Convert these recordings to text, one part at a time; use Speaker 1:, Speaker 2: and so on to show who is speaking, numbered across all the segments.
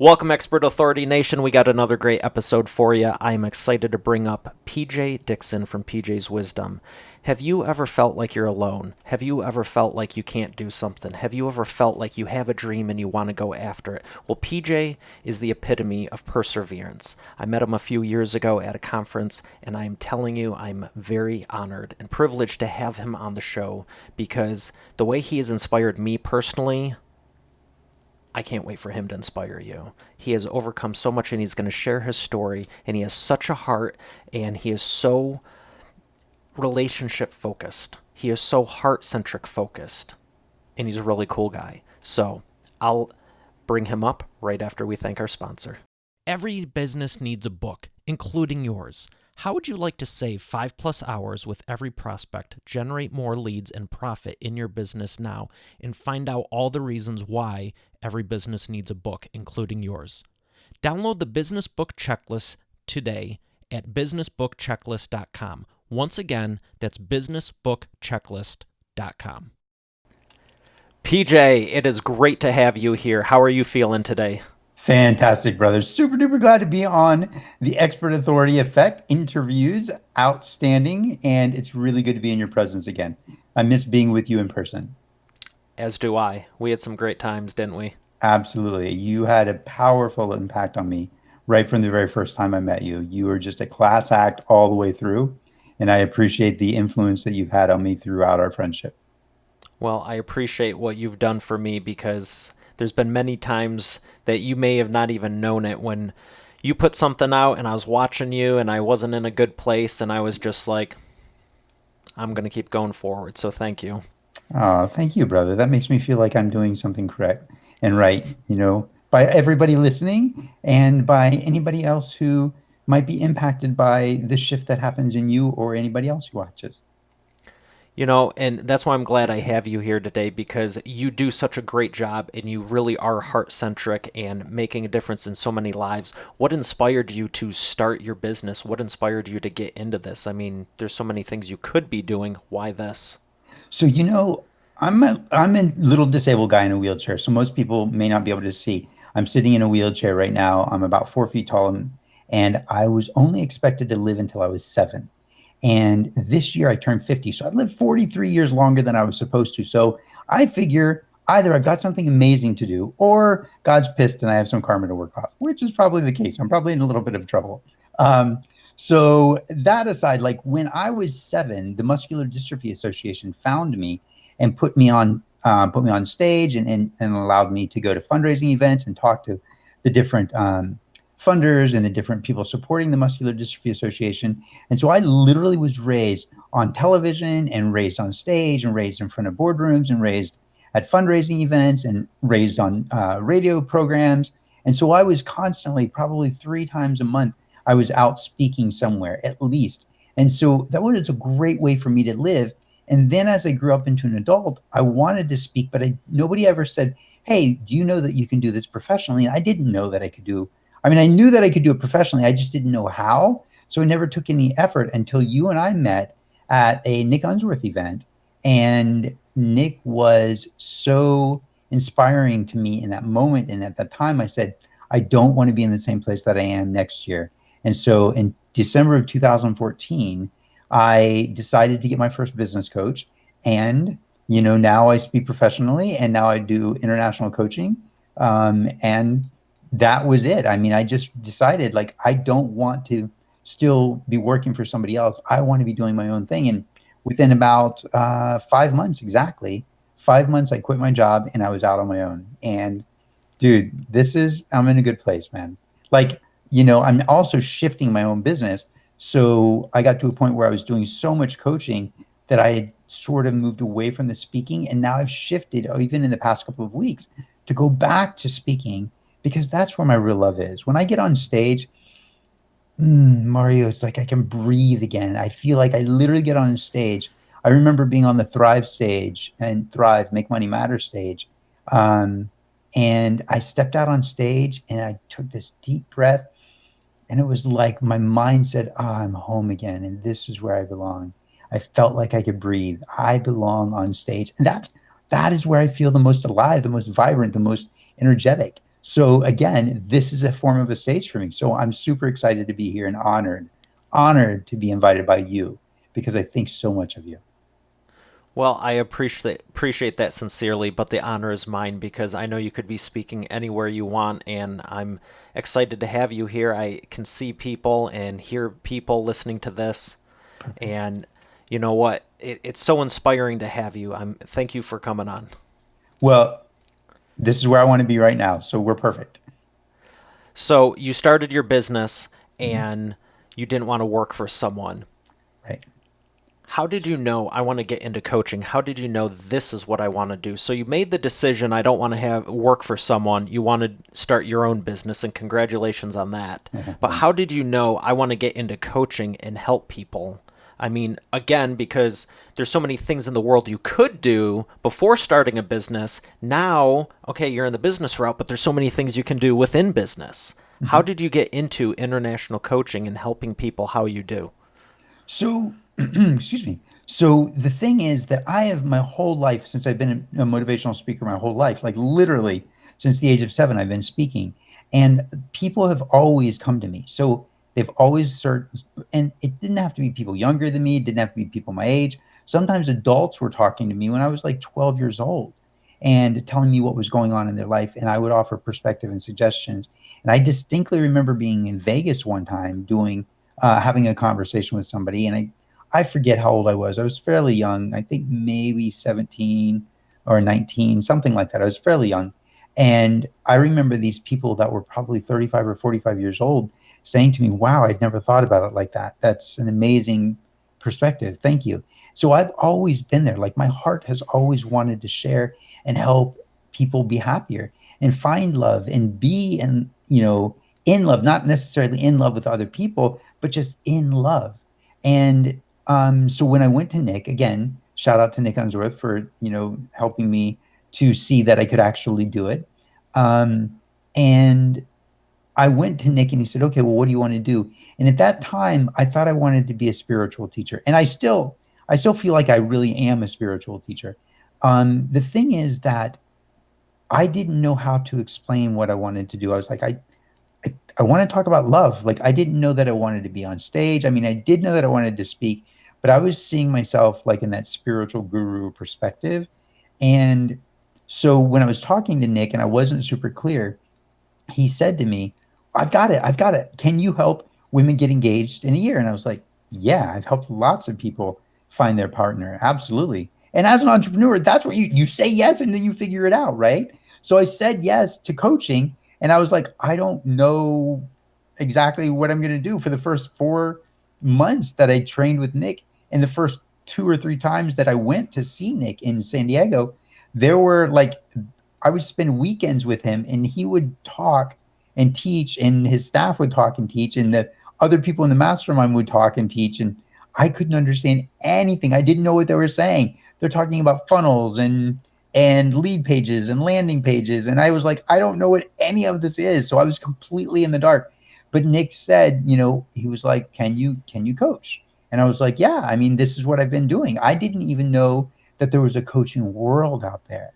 Speaker 1: Welcome, Expert Authority Nation. We got another great episode for you. I am excited to bring up PJ Dixon from PJ's Wisdom. Have you ever felt like you're alone? Have you ever felt like you can't do something? Have you ever felt like you have a dream and you want to go after it? Well, PJ is the epitome of perseverance. I met him a few years ago at a conference, and I'm telling you, I'm very honored and privileged to have him on the show because the way he has inspired me personally, I can't wait for him to inspire you. He has overcome so much and he's going to share his story, and he has such a heart, and he is so relationship focused. He is so heart centric focused, and he's a really cool guy. So I'll bring him up right after we thank our sponsor. Every business needs a book, including yours. How would you like to save 5+ hours with every prospect, generate more leads, and profit in your business now, and find out all the reasons why every business needs a book, including yours? Download the Business Book Checklist today at businessbookchecklist.com. Once again, that's businessbookchecklist.com. PJ, it is great to have you here. How are you feeling today?
Speaker 2: Fantastic, brother. Super duper glad to be on the Expert Authority Effect interviews. Outstanding. And it's really good to be in your presence again. I miss being with you in person.
Speaker 1: As do I. We had some great times, didn't we?
Speaker 2: Absolutely. You had a powerful impact on me right from the very first time I met you. You were just a class act all the way through. And I appreciate the influence that you've had on me throughout our friendship.
Speaker 1: Well, I appreciate what you've done for me because there's been many times that you may have not even known it when you put something out and I was watching you and I wasn't in a good place and I was just like, I'm going to keep going forward. So thank you.
Speaker 2: Oh, thank you, brother. That makes me feel like I'm doing something correct and right, by everybody listening and by anybody else who might be impacted by the shift that happens in you or anybody else who watches.
Speaker 1: And that's why I'm glad I have you here today because you do such a great job and you really are heart centric and making a difference in so many lives. What inspired you to start your business? What inspired you to get into this? I mean, there's so many things you could be doing. Why this?
Speaker 2: So, I'm a little disabled guy in a wheelchair. So most people may not be able to see. I'm sitting in a wheelchair right now. I'm about 4 feet tall, and I was only expected to live until I was 7. And this year I turned 50. So I've lived 43 years longer than I was supposed to. So I figure either I've got something amazing to do or God's pissed and I have some karma to work off, which is probably the case. I'm probably in a little bit of trouble. So that aside, like when I was 7, the Muscular Dystrophy Association found me and put me on stage and allowed me to go to fundraising events and talk to the different funders and the different people supporting the Muscular Dystrophy Association. And so I literally was raised on television and raised on stage and raised in front of boardrooms and raised at fundraising events and raised on radio programs. And so I was constantly, probably 3 times a month, I was out speaking somewhere at least. And so that was a great way for me to live. And then as I grew up into an adult, I wanted to speak, but nobody ever said, hey, do you know that you can do this professionally? And I didn't know that I could do. I mean, I knew that I could do it professionally. I just didn't know how. So I never took any effort until you and I met at a Nick Unsworth event. And Nick was so inspiring to me in that moment. And at that time, I said, I don't want to be in the same place that I am next year. And so in December of 2014, I decided to get my first business coach. And, now I speak professionally and now I do international coaching. And that was it. I mean, I just decided like, I don't want to still be working for somebody else. I want to be doing my own thing. And within about 5 months, exactly 5 months, I quit my job and I was out on my own. And dude, I'm in a good place, man. Like, I'm also shifting my own business. So I got to a point where I was doing so much coaching that I had sort of moved away from the speaking. And now I've shifted, even in the past couple of weeks, to go back to speaking because that's where my real love is. When I get on stage, Mario, it's like I can breathe again. I feel like I literally get on stage. I remember being on the Thrive stage and Thrive, Make Money Matter stage. And I stepped out on stage and I took this deep breath. And it was like my mind said, I'm home again. And this is where I belong. I felt like I could breathe. I belong on stage. And that is where I feel the most alive, the most vibrant, the most energetic. So again, this is a form of a stage for me. So I'm super excited to be here and honored to be invited by you because I think so much of you.
Speaker 1: Well, I appreciate that sincerely, but the honor is mine because I know you could be speaking anywhere you want, and I'm excited to have you here. I can see people and hear people listening to this,
Speaker 2: Perfect.
Speaker 1: and you know what? It's so inspiring to have you. Thank you for coming on.
Speaker 2: Well, this is where I want to be right now. So we're perfect.
Speaker 1: So you started your business
Speaker 2: Mhm.
Speaker 1: and you didn't want to work for someone.
Speaker 2: Right.
Speaker 1: How did you know I want to get into coaching? How did you know this is what I want to do? So you made the decision I don't want to have work for someone. You want to start your own business and congratulations on that. But how
Speaker 2: Thanks.
Speaker 1: did you know I want to get into coaching and help people? I mean, again, because there's so many things in the world you could do before starting a business. Now, okay, you're in the business route, but there's so many things you can do within business. How
Speaker 2: Mhm.
Speaker 1: did you get into international coaching and helping people how you do?
Speaker 2: So, excuse me. So the thing is that I have my whole life since I've been a motivational speaker my whole life, like literally since the age of 7, I've been speaking, and people have always come to me. So they've always searched, and it didn't have to be people younger than me. It didn't have to be people my age. Sometimes adults were talking to me when I was like 12 years old and telling me what was going on in their life, and I would offer perspective and suggestions. And I distinctly remember being in Vegas one time doing having a conversation with somebody, and I forget how old I was. I was fairly young. I think maybe 17 or 19, something like that. I was fairly young. And I remember these people that were probably 35 or 45 years old saying to me, wow, I'd never thought about it like that. That's an amazing perspective. Thank you. So I've always been there. Like my heart has always wanted to share and help people be happier and find love and be in love, not necessarily in love with other people, but just in love. And so when I went to Nick, again, shout out to Nick Unsworth for, helping me to see that I could actually do it. And I went to Nick and he said, okay, well, what do you want to do? And at that time, I thought I wanted to be a spiritual teacher. And I still feel like I really am a spiritual teacher. The thing is that I didn't know how to explain what I wanted to do. I was like, I want to talk about love. Like I didn't know that I wanted to be on stage. I mean, I did know that I wanted to speak, but I was seeing myself like in that spiritual guru perspective. And so when I was talking to Nick and I wasn't super clear, he said to me, I've got it. I've got it. Can you help women get engaged in a year? And I was like, yeah, I've helped lots of people find their partner. Absolutely. And as an entrepreneur, that's what you say yes and then you figure it out, right? So I said yes to coaching and I was like, I don't know exactly what I'm going to do for the first 4 months that I trained with Nick. And the first 2 or 3 times that I went to see Nick in San Diego, there were like I would spend weekends with him and he would talk and teach and his staff would talk and teach and the other people in the mastermind would talk and teach and I couldn't understand anything. I didn't know what they were saying. They're talking about funnels and lead pages and landing pages and I was like I don't know what any of this is. So I was completely in the dark. But Nick said, he was like, "Can you coach?" And I was like, "Yeah, I mean, this is what I've been doing." I didn't even know that there was a coaching world out there.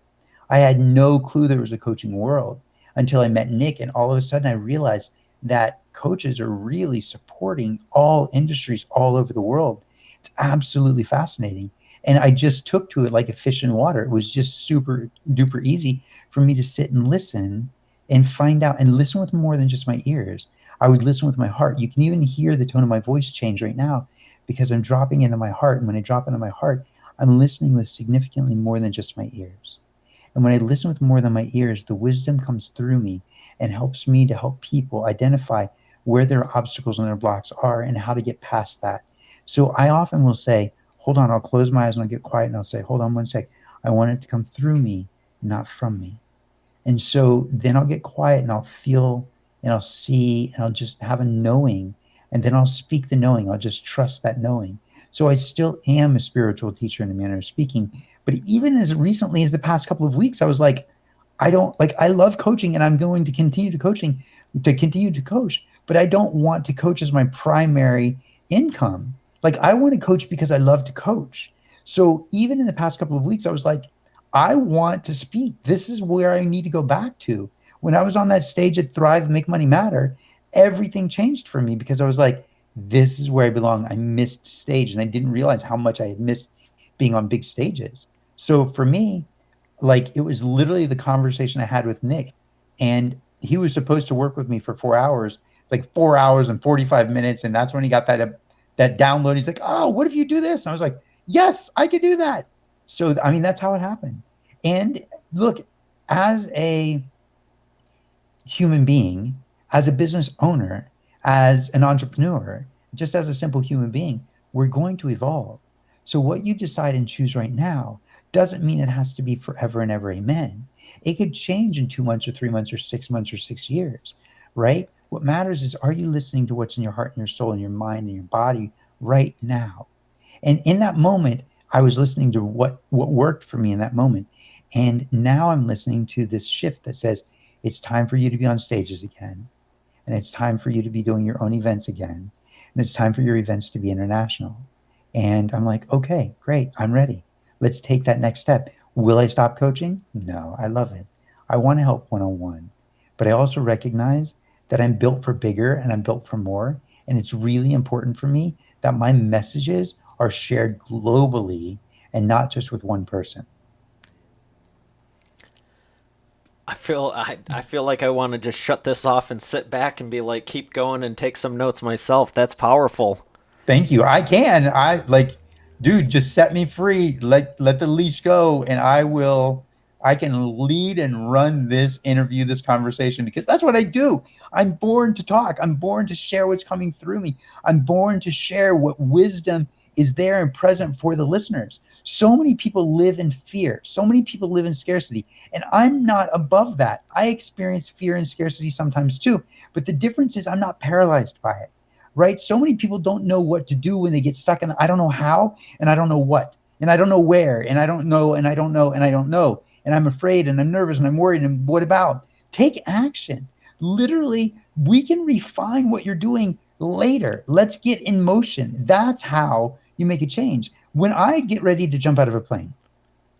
Speaker 2: I had no clue there was a coaching world until I met Nick. And all of a sudden, I realized that coaches are really supporting all industries all over the world. It's absolutely fascinating. And I just took to it like a fish in water. It was just super duper easy for me to sit and listen and find out and listen with more than just my ears. I would listen with my heart. You can even hear the tone of my voice change right now because I'm dropping into my heart. And when I drop into my heart, I'm listening with significantly more than just my ears. And when I listen with more than my ears, the wisdom comes through me and helps me to help people identify where their obstacles and their blocks are and how to get past that. So I often will say, hold on, I'll close my eyes and I'll get quiet and I'll say, hold on one sec. I want it to come through me, not from me. And so then I'll get quiet and I'll feel and I'll see and I'll just have a knowing. And then I'll speak the knowing. I'll just trust that knowing. So I still am a spiritual teacher in a manner of speaking. But even as recently as the past couple of weeks, I was like, I don't like, I love coaching and I'm going to continue to coach, but I don't want to coach as my primary income. Like I want to coach because I love to coach. So even in the past couple of weeks, I was like, I want to speak. This is where I need to go back to. when I was on that stage at Thrive, Make Money Matter, everything changed for me because I was like, this is where I belong. I missed stage and I didn't realize how much I had missed being on big stages. So for me, like it was literally the conversation I had with Nick, and he was supposed to work with me for 4 hours. It's like 4 hours and 45 minutes, and that's when he got that download. He's like, "Oh, what if you do this?" And I was like, "Yes, I could do that." So I mean, that's how it happened. And look, as a human being, as a business owner, as an entrepreneur, just as a simple human being, we're going to evolve. So, what you decide and choose right now doesn't mean it has to be forever and ever. Amen. It could change in 2 months or 3 months or 6 months or 6 years, right? What matters is, are you listening to what's in your heart and your soul and your mind and your body right now? And in that moment, I was listening to what worked for me in that moment. And now I'm listening to this shift that says it's time for you to be on stages again. And it's time for you to be doing your own events again. And it's time for your events to be international. And I'm like, okay, great. I'm ready. Let's take that next step. Will I stop coaching? No, I love it. I want to help one on one. But I also recognize that I'm built for bigger and I'm built for more. And it's really important for me that my messages are shared globally and not just with one person.
Speaker 1: I feel like I want to just shut this off and sit back and be like, keep going and take some notes myself. That's powerful.
Speaker 2: Thank you. I can. I like, dude, just set me free. Let the leash go, and I can lead and run this interview, this conversation, because that's what I do. I'm born to talk. I'm born to share what's coming through me. I'm born to share what wisdom is there and present for the listeners. So many people live in fear. So many people live in scarcity. And I'm not above that. I experience fear and scarcity sometimes too. But the difference is I'm not paralyzed by it, right? So many people don't know what to do when they get stuck in, I don't know how, and I don't know what, and I don't know where, and I don't know, and I don't know, and I don't know. And I'm afraid, and I'm nervous, and I'm worried, and what about? Take action. Literally, we can refine what you're doing later. Let's get in motion. That's how you make a change. When I get ready to jump out of a plane,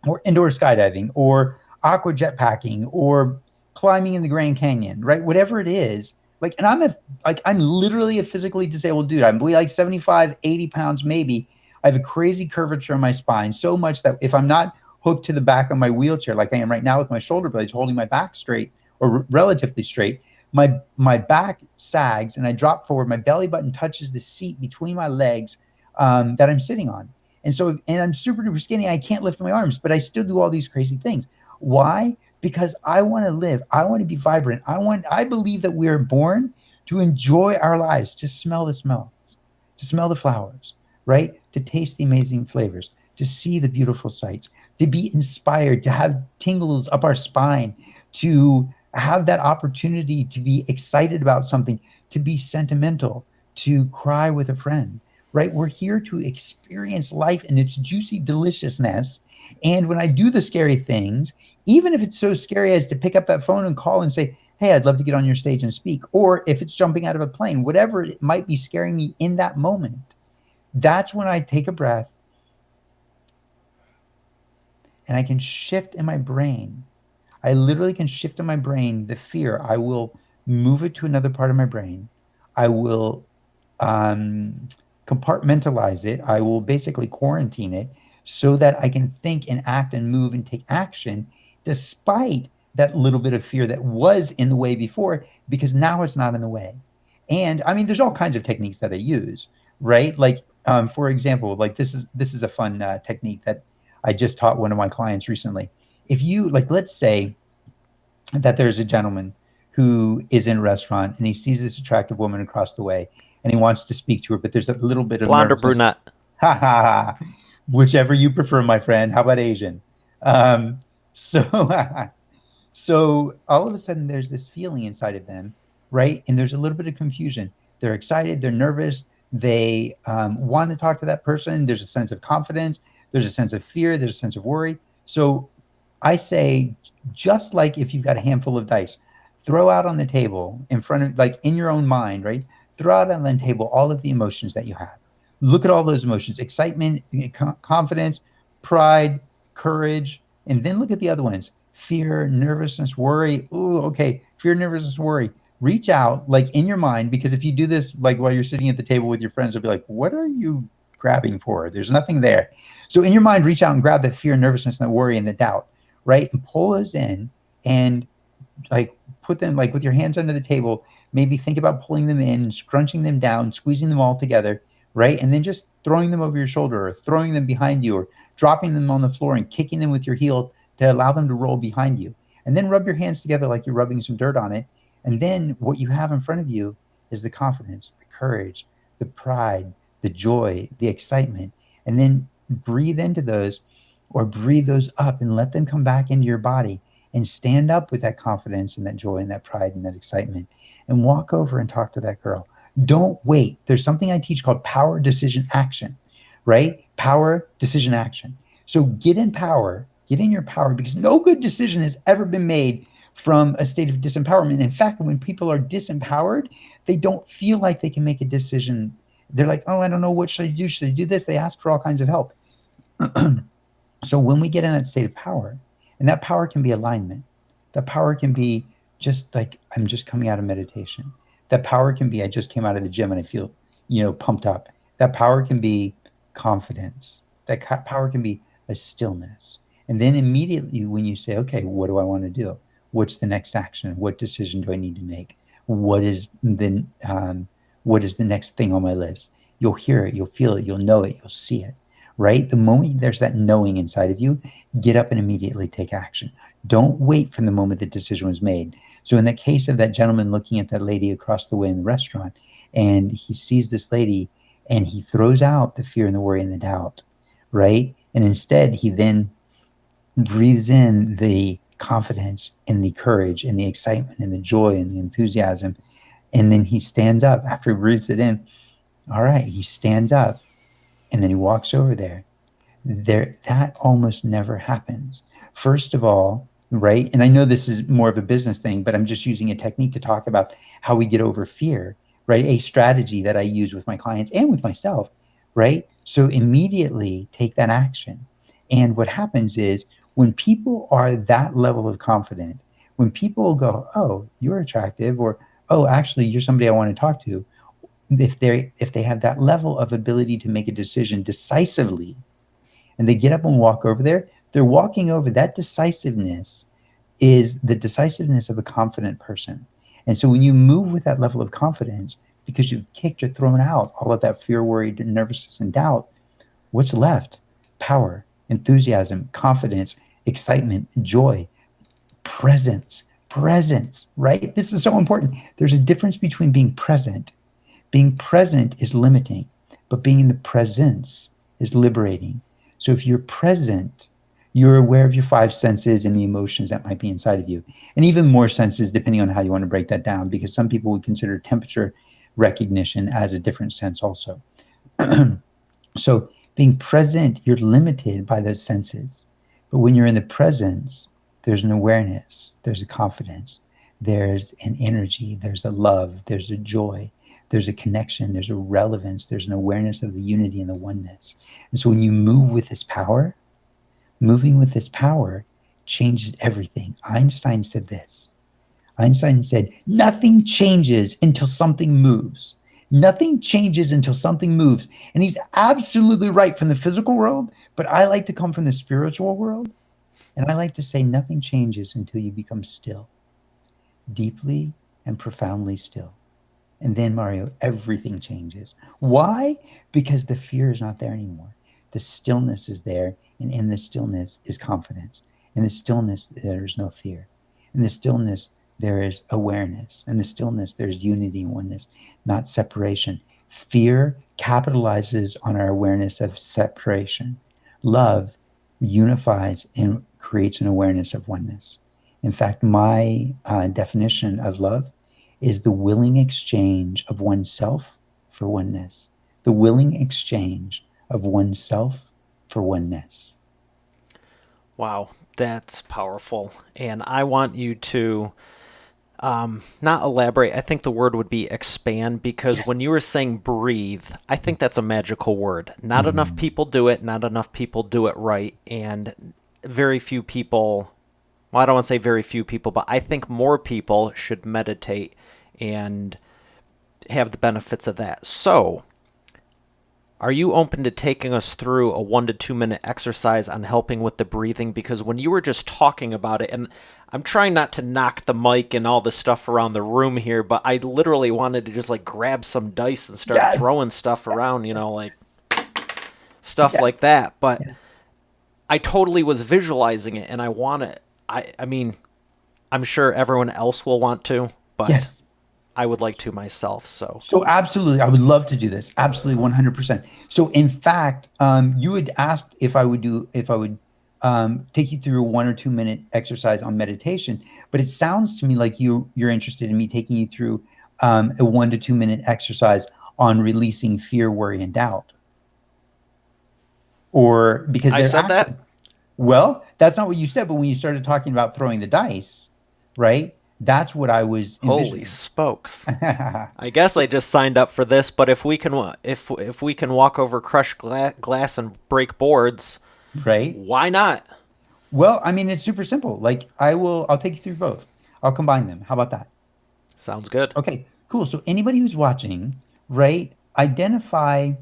Speaker 2: or indoor skydiving, or aqua jet packing, or climbing in the Grand Canyon, right? Whatever it is, like, and I'm literally a physically disabled dude. I'm like 75, 80 pounds, maybe. I have a crazy curvature in my spine, so much that if I'm not hooked to the back of my wheelchair, like I am right now with my shoulder blades holding my back straight or relatively straight, my back sags and I drop forward. My belly button touches the seat between my legs that I'm sitting on. And I'm super duper skinny. I can't lift my arms, but I still do all these crazy things. Why? Because I want to live. I want to be vibrant. I believe that we are born to enjoy our lives, to smell the smells, to smell the flowers, right? To taste the amazing flavors, to see the beautiful sights, to be inspired, to have tingles up our spine, to have that opportunity to be excited about something, to be sentimental, to cry with a friend, right? We're here to experience life in its juicy deliciousness. And when I do the scary things, even if it's so scary as to pick up that phone and call and say, hey, I'd love to get on your stage and speak, or if it's jumping out of a plane, whatever it might be scaring me in that moment, that's when I take a breath and I can shift in my brain. I literally can shift in my brain the fear. I will move it to another part of my brain. I will um, compartmentalize it. I will basically quarantine it so that I can think and act and move and take action despite that little bit of fear that was in the way before, because now it's not in the way. And I mean, there's all kinds of techniques that I use, right? Like, for example, like this is a fun technique that I just taught one of my clients recently. If you like, let's say that there's a gentleman who is in a restaurant and he sees this attractive woman across the way and he wants to speak to her, but there's a little bit of
Speaker 1: Blonde or
Speaker 2: nervousness.
Speaker 1: brunette?
Speaker 2: Ha ha ha. Whichever you prefer, my friend. How about Asian? Um, so so all of a sudden there's this feeling inside of them, right? And there's a little bit of confusion. They're excited, they're nervous, they want to talk to that person. There's a sense of confidence, there's a sense of fear, there's a sense of worry. So I say, just like if you've got a handful of dice, throw out on the table in front of, like in your own mind, right? Throw out on the table all of the emotions that you have. Look at all those emotions: excitement, confidence, pride, courage, and then look at the other ones: fear, nervousness, worry. Ooh, okay. Fear, nervousness, worry. Reach out, like in your mind, because if you do this, like while you're sitting at the table with your friends, they'll be like, what are you grabbing for? There's nothing there. So in your mind, reach out and grab that fear, nervousness, and that worry and the doubt, right? And pull those in and like put them like with your hands under the table. Maybe think about pulling them in, scrunching them down, squeezing them all together, right? And then just throwing them over your shoulder or throwing them behind you or dropping them on the floor and kicking them with your heel to allow them to roll behind you. And then rub your hands together like you're rubbing some dirt on it. And then what you have in front of you is the confidence, the courage, the pride, the joy, the excitement. And then breathe into those or breathe those up and let them come back into your body and stand up with that confidence and that joy and that pride and that excitement and walk over and talk to that girl. Don't wait. There's something I teach called power, decision, action, right? Power, decision, action. So get in power, get in your power, because no good decision has ever been made from a state of disempowerment. In fact, when people are disempowered, they don't feel like they can make a decision. They're like, oh, I don't know, what should I do? Should I do this? They ask for all kinds of help. So when we get in that state of power, and that power can be alignment, that power can be just like, I'm just coming out of meditation. That power can be, I just came out of the gym and I feel, pumped up. That power can be confidence. That power can be a stillness. And then immediately when you say, okay, what do I want to do? What's the next action? What decision do I need to make? What is the next thing on my list? You'll hear it, you'll feel it, you'll know it, you'll see it, right? The moment there's that knowing inside of you, get up and immediately take action. Don't wait from the moment the decision was made. So in the case of that gentleman looking at that lady across the way in the restaurant, and he sees this lady and he throws out the fear and the worry and the doubt, right? And instead he then breathes in the confidence and the courage and the excitement and the joy and the enthusiasm. And then he stands up after he breathes it in. All right, he stands up and then he walks over there. That almost never happens. First of all, right? And I know this is more of a business thing, but I'm just using a technique to talk about how we get over fear, right? A strategy that I use with my clients and with myself, right? So immediately take that action. And what happens is when people are that level of confident, when people go, oh, you're attractive, or oh, actually, you're somebody I want to talk to, if they have that level of ability to make a decision decisively, and they get up and walk over there, they're walking over. That decisiveness is the decisiveness of a confident person. And so when you move with that level of confidence, because you've kicked or thrown out all of that fear, worry, nervousness, and doubt, what's left? Power, enthusiasm, confidence, excitement, joy, presence, right? This is so important. There's a difference between being present. Being present is limiting, but being in the presence is liberating. So if you're present, you're aware of your five senses and the emotions that might be inside of you, and even more senses depending on how you want to break that down, because some people would consider temperature recognition as a different sense also. So being present, you're limited by those senses. But when you're in the presence, there's an awareness, there's a confidence, there's an energy, there's a love, there's a joy, there's a connection, there's a relevance, there's an awareness of the unity and the oneness. And so when you move with this power, moving with this power changes everything. Einstein said this. Einstein said, nothing changes until something moves. Nothing changes until something moves. And he's absolutely right from the physical world, but I like to come from the spiritual world. And I like to say nothing changes until you become still, deeply and profoundly still. And then, Mario, everything changes. Why? Because the fear is not there anymore. The stillness is there. And in the stillness is confidence. In the stillness, there is no fear. In the stillness, there is awareness. In the stillness, there's unity and oneness, not separation. Fear capitalizes on our awareness of separation. Love unifies and creates an awareness of oneness. In fact, my definition of love is the willing exchange of oneself for oneness. The willing exchange of oneself for oneness.
Speaker 1: Wow, that's powerful. And I want you to not elaborate. I think the word would be expand, because
Speaker 2: Yes.
Speaker 1: when you were saying breathe, I think that's a magical word. Not enough
Speaker 2: Mm-hmm.
Speaker 1: people do it, not enough people do it right, and very few people well, I don't want to say very few people, but I think more people should meditate and have the benefits of that. So, are you open to taking us through a 1 to 2 minute exercise on helping with the breathing? Because when you were just talking about it, and I'm trying not to knock the mic and all the stuff around the room here, but I literally wanted to just like grab some dice and start
Speaker 2: Yes.
Speaker 1: throwing stuff around, like stuff like
Speaker 2: Yes.
Speaker 1: that. But
Speaker 2: Yes.
Speaker 1: I totally was visualizing it, and I want to. I mean, I'm sure everyone else will want to, but
Speaker 2: Yes.
Speaker 1: I would like to myself. So
Speaker 2: So absolutely, I would love to do this. Absolutely, 100%. So in fact, you had asked if I would take you through a 1 or 2 minute exercise on meditation, but it sounds to me like you're interested in me taking you through a 1 to 2 minute exercise on releasing fear, worry, and doubt, or because
Speaker 1: I
Speaker 2: they're
Speaker 1: said
Speaker 2: actually
Speaker 1: that.
Speaker 2: well, that's not what you said, but when you started talking about throwing the dice, right? That's what I was
Speaker 1: Holy
Speaker 2: envisioning.
Speaker 1: spokes! I guess I just signed up for this, but if we can walk over crushed glass and break boards,
Speaker 2: Right?
Speaker 1: why not?
Speaker 2: Well, I mean, it's super simple. Like I'll take you through both. I'll combine them. How about that?
Speaker 1: Sounds good.
Speaker 2: Okay, cool. So anybody who's watching, right, identify,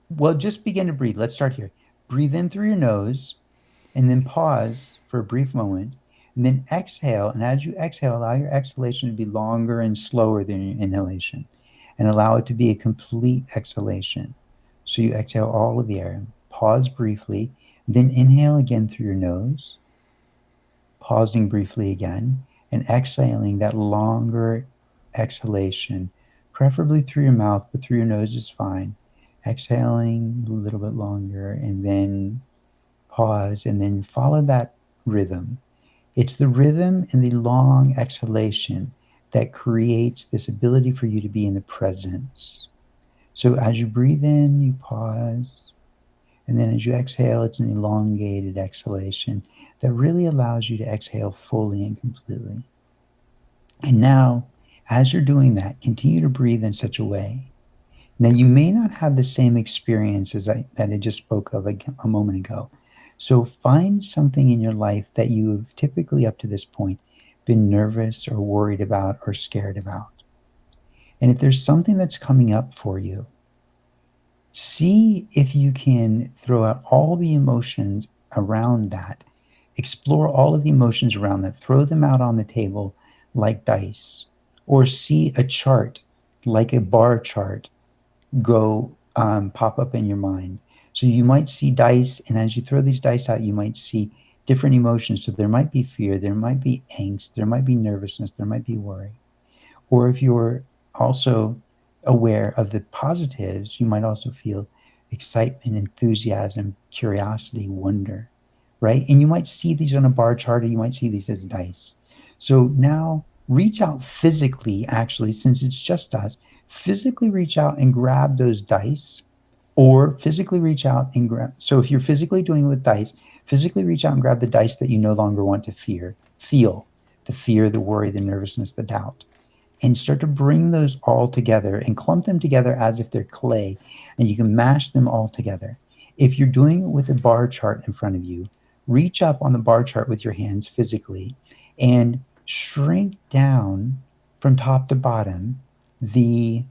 Speaker 2: well, just begin to breathe. Let's start here. Breathe in through your nose and then pause for a brief moment and then exhale. And as you exhale, allow your exhalation to be longer and slower than your inhalation and allow it to be a complete exhalation. So you exhale all of the air. Pause briefly, then inhale again through your nose, pausing briefly again, and exhaling that longer exhalation, preferably through your mouth, but through your nose is fine. Exhaling a little bit longer, and then pause, and then follow that rhythm. It's the rhythm and the long exhalation that creates this ability for you to be in the presence. So as you breathe in, you pause. And then as you exhale, it's an elongated exhalation that really allows you to exhale fully and completely. And now, as you're doing that, continue to breathe in such a way. Now, you may not have the same experience that I just spoke of a moment ago. So find something in your life that you have typically up to this point been nervous or worried about or scared about. And if there's something that's coming up for you, see if you can throw out all the emotions around that. Explore all of the emotions around that. Throw them out on the table like dice. Or see a chart, like a bar chart, go pop up in your mind. So you might see dice, and as you throw these dice out, you might see different emotions. So there might be fear, there might be angst, there might be nervousness, there might be worry. Or if you're also aware of the positives, you might also feel excitement, enthusiasm, curiosity, wonder, right? And you might see these on a bar chart or you might see these as dice. So now reach out physically, actually, since it's just us, physically reach out and grab those dice or physically reach out and grab. So if you're physically doing it with dice, physically reach out and grab the dice that you no longer want to feel the fear, the worry, the nervousness, the doubt, and start to bring those all together and clump them together as if they're clay, and you can mash them all together. If you're doing it with a bar chart in front of you, reach up on the bar chart with your hands physically and shrink down from top to bottom the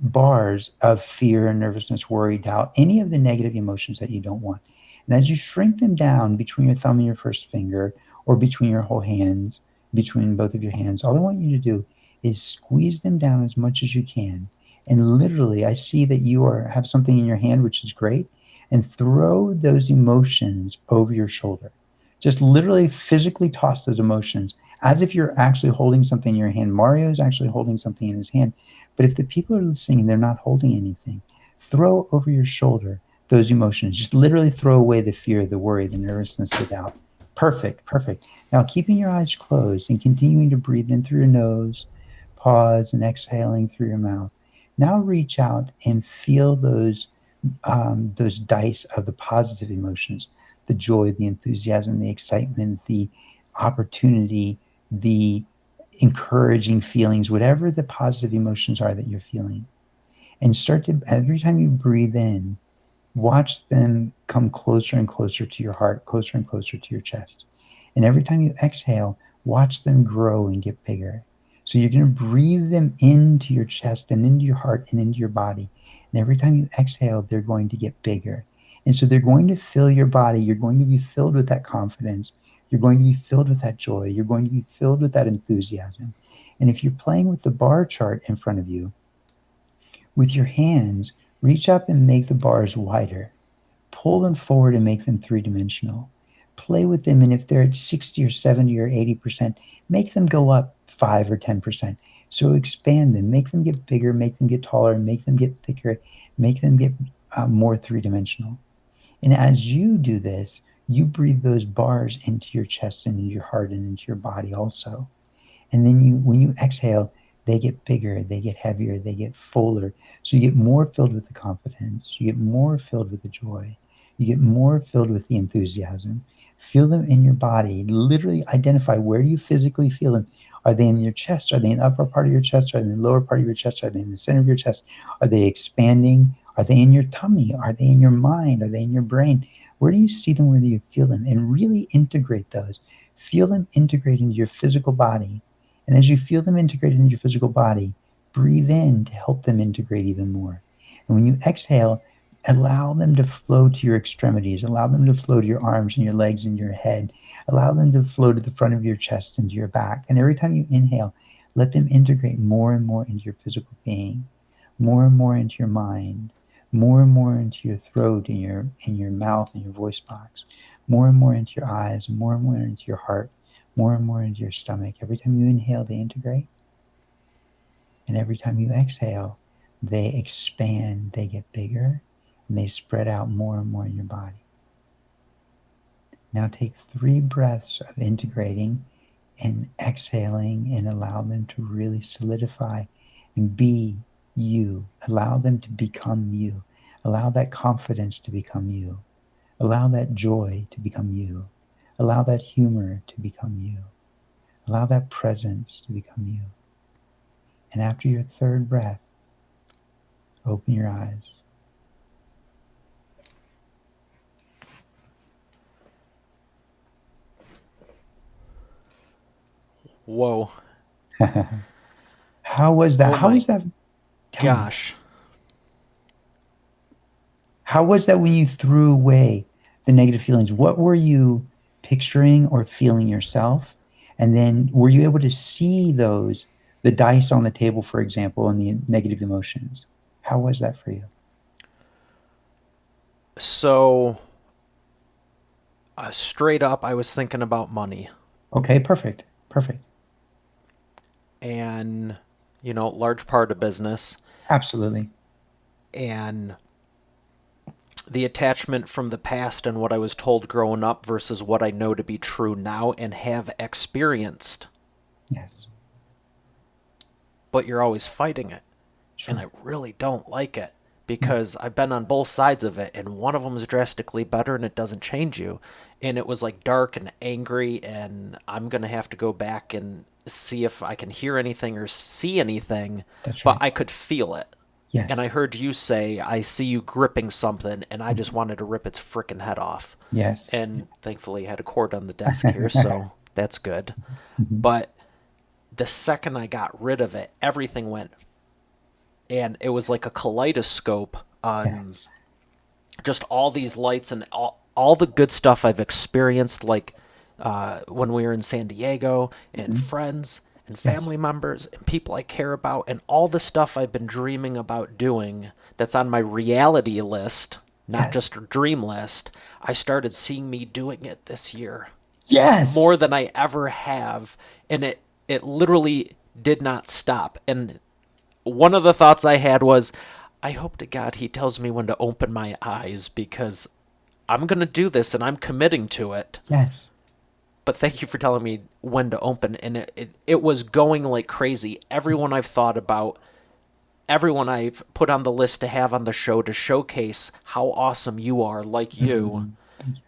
Speaker 2: bars of fear, nervousness, worry, doubt, any of the negative emotions that you don't want. And as you shrink them down between your thumb and your first finger, or between your whole hands, between both of your hands, all I want you to do is squeeze them down as much as you can. And literally, I see that you have something in your hand, which is great, and throw those emotions over your shoulder. Just literally physically toss those emotions as if you're actually holding something in your hand. Mario is actually holding something in his hand. But if the people are listening and they're not holding anything, throw over your shoulder those emotions. Just literally throw away the fear, the worry, the nervousness, the doubt. Perfect, perfect. Now, keeping your eyes closed and continuing to breathe in through your nose, pause and exhaling through your mouth. Now, reach out and feel those dice of the positive emotions, the joy, the enthusiasm, the excitement, the opportunity, the encouraging feelings, whatever the positive emotions are that you're feeling. And start to, every time you breathe in, watch them come closer and closer to your heart, closer and closer to your chest. And every time you exhale, watch them grow and get bigger. So you're going to breathe them into your chest and into your heart and into your body. And every time you exhale, they're going to get bigger. And so they're going to fill your body. You're going to be filled with that confidence. You're going to be filled with that joy. You're going to be filled with that enthusiasm. And if you're playing with the bar chart in front of you, with your hands, reach up and make the bars wider. Pull them forward and make them three-dimensional. Play with them, and if they're at 60 or 70 or 80%, make them go up 5 or 10%. So expand them, make them get bigger, make them get taller, make them get thicker, make them get more three-dimensional. And as you do this, you breathe those bars into your chest and into your heart and into your body also. And then when you exhale, they get bigger, they get heavier, they get fuller. So you get more filled with the confidence, you get more filled with the joy, you get more filled with the enthusiasm. Feel them in your body. Literally identify, where do you physically feel them? Are they in your chest? Are they in the upper part of your chest? Are they in the lower part of your chest? Are they in the center of your chest? Are they expanding? Are they in your tummy? Are they in your mind? Are they in your brain? Where do you see them? Where do you feel them? And really integrate those. Feel them integrate into your physical body. And as you feel them integrated into your physical body, breathe in to help them integrate even more. And when you exhale, allow them to flow to your extremities, allow them to flow to your arms and your legs and your head, allow them to flow to the front of your chest and to your back. And every time you inhale, let them integrate more and more into your physical being, more and more into your mind, more and more into your throat and your mouth and your voice box, more and more into your eyes, more and more into your heart, more and more into your stomach. Every time you inhale, they integrate. And every time you exhale, they expand, they get bigger, and they spread out more and more in your body. Now take 3 breaths of integrating and exhaling and allow them to really solidify and be you. Allow them to become you. Allow that confidence to become you. Allow that joy to become you. Allow that humor to become you. Allow that presence to become you. And after your 3rd breath, open your eyes.
Speaker 1: Whoa.
Speaker 2: How was that?
Speaker 1: Oh
Speaker 2: How
Speaker 1: my
Speaker 2: was that? Tell me.
Speaker 1: gosh.
Speaker 2: How was that when you threw away the negative feelings? What were you picturing or feeling yourself? And then were you able to see those, the dice on the table, for example, and the negative emotions? How was that for you?
Speaker 1: So, straight up, I was thinking about money.
Speaker 2: Okay, perfect. Perfect.
Speaker 1: And, large part of business.
Speaker 2: Absolutely.
Speaker 1: And the attachment from the past and what I was told growing up versus what I know to be true now and have experienced.
Speaker 2: Yes.
Speaker 1: But you're always fighting it. And
Speaker 2: Sure.
Speaker 1: I really don't like it
Speaker 2: Yeah.
Speaker 1: because I've been on both sides of it, and one of them is drastically better and it doesn't change you. And it was like dark and angry, and I'm going to have to go back and see if I can hear anything or see anything,
Speaker 2: That's
Speaker 1: but
Speaker 2: right.
Speaker 1: I could feel it. And I
Speaker 2: Yes.
Speaker 1: heard you say, I see you gripping something, and I just wanted to rip its frickin' head off.
Speaker 2: Yes.
Speaker 1: And thankfully, I had a cord on the desk here, so that's good.
Speaker 2: Mhm.
Speaker 1: But the second I got rid of it, everything went, and it was like a kaleidoscope on
Speaker 2: Yes.
Speaker 1: just all these lights and all the good stuff I've experienced, like when we were in San Diego, and
Speaker 2: Mhm.
Speaker 1: friends and
Speaker 2: Yes.
Speaker 1: family members and people I care about, and all the stuff I've been dreaming about doing that's on my reality list, not
Speaker 2: Yes.
Speaker 1: just a dream list. I started seeing me doing it this year more
Speaker 2: Yes.
Speaker 1: than I ever have, and it literally did not stop. And one of the thoughts I had was, I hope to God he tells me when to open my eyes because I'm going to do this and I'm committing to it.
Speaker 2: Yes.
Speaker 1: But thank you for telling me when to open. And it was going like crazy. Everyone I've thought about, everyone I've put on the list to have on the show to showcase how awesome you are, like you,
Speaker 2: Mhm. Thank you.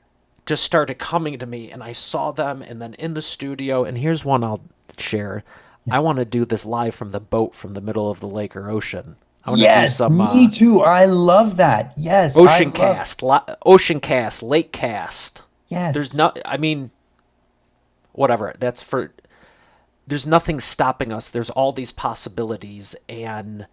Speaker 1: just started coming to me. And I saw them and then in the studio. And here's one I'll share.
Speaker 2: Yeah.
Speaker 1: I want to do this live from the boat from the middle of the lake or ocean. I want to do
Speaker 2: Yes,
Speaker 1: some
Speaker 2: me too. I love that. Yes, I
Speaker 1: ocean
Speaker 2: love.
Speaker 1: cast, ocean cast, lake cast. There's
Speaker 2: Yes.
Speaker 1: not. I mean, whatever. That's for there's nothing stopping us. There's all these possibilities, and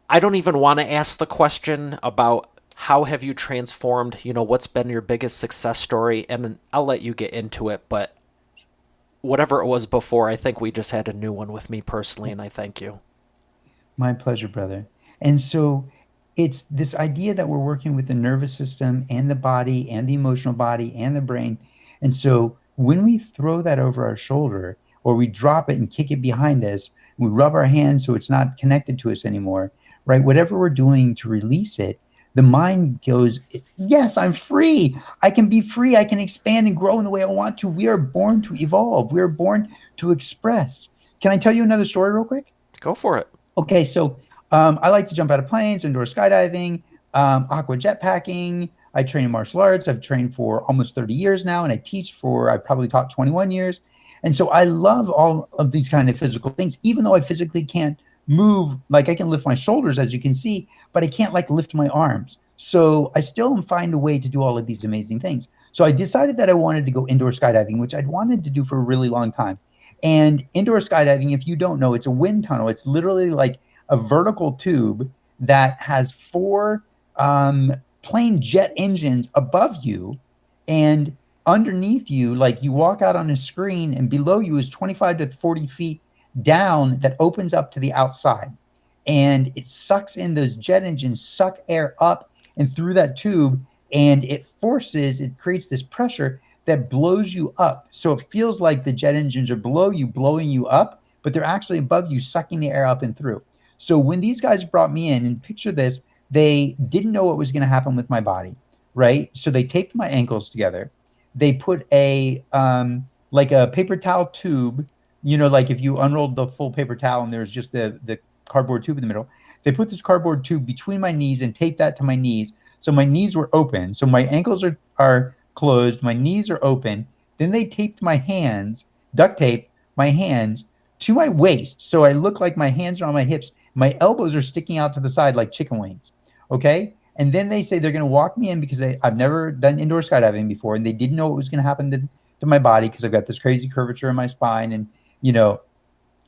Speaker 1: I don't even want to ask the question about how have you transformed, what's been your biggest success story, and I'll let you get into it, but whatever it was before, I think we just had a new one with me personally, and I thank you.
Speaker 2: My pleasure, brother. And so it's this idea that we're working with the nervous system and the body and the emotional body and the brain. And so when we throw that over our shoulder or we drop it and kick it behind us, we rub our hands so it's not connected to us anymore, right? Whatever we're doing to release it, the mind goes, yes, I'm free. I can be free. I can expand and grow in the way I want to. We are born to evolve. We are born to express. Can I tell you another story real quick?
Speaker 1: Go for it.
Speaker 2: Okay, so I like to jump out of planes, indoor skydiving, aqua jet packing. I train in martial arts. I've trained for almost 30 years now, and I teach for, I probably taught 21 years. And so I love all of these kind of physical things, even though I physically can't move. Like I can lift my shoulders, as you can see, but I can't like lift my arms. So I still find a way to do all of these amazing things. So I decided that I wanted to go indoor skydiving, which I'd wanted to do for a really long time. And indoor skydiving, if you don't know, it's a wind tunnel. It's literally like a vertical tube that has four plane jet engines above you, and underneath you, like you walk out on a screen, and below you is 25 to 40 feet down that opens up to the outside. And it sucks in, those jet engines suck air up and through that tube, and it creates this pressure that blows you up. So it feels like the jet engines are below you, blowing you up, but they're actually above you, sucking the air up and through. So when these guys brought me in, and picture this, they didn't know what was going to happen with my body, right? So they taped my ankles together. They put a like a paper towel tube, like if you unrolled the full paper towel and there's just the cardboard tube in the middle. They put this cardboard tube between my knees and taped that to my knees. So my knees were open. So my ankles are closed, my knees are open. Then they taped my hands, duct tape my hands to my waist. So I look like my hands are on my hips. My elbows are sticking out to the side like chicken wings. Okay. And then they say they're going to walk me in because I've never done indoor skydiving before. And they didn't know what was going to happen to my body because I've got this crazy curvature in my spine. And,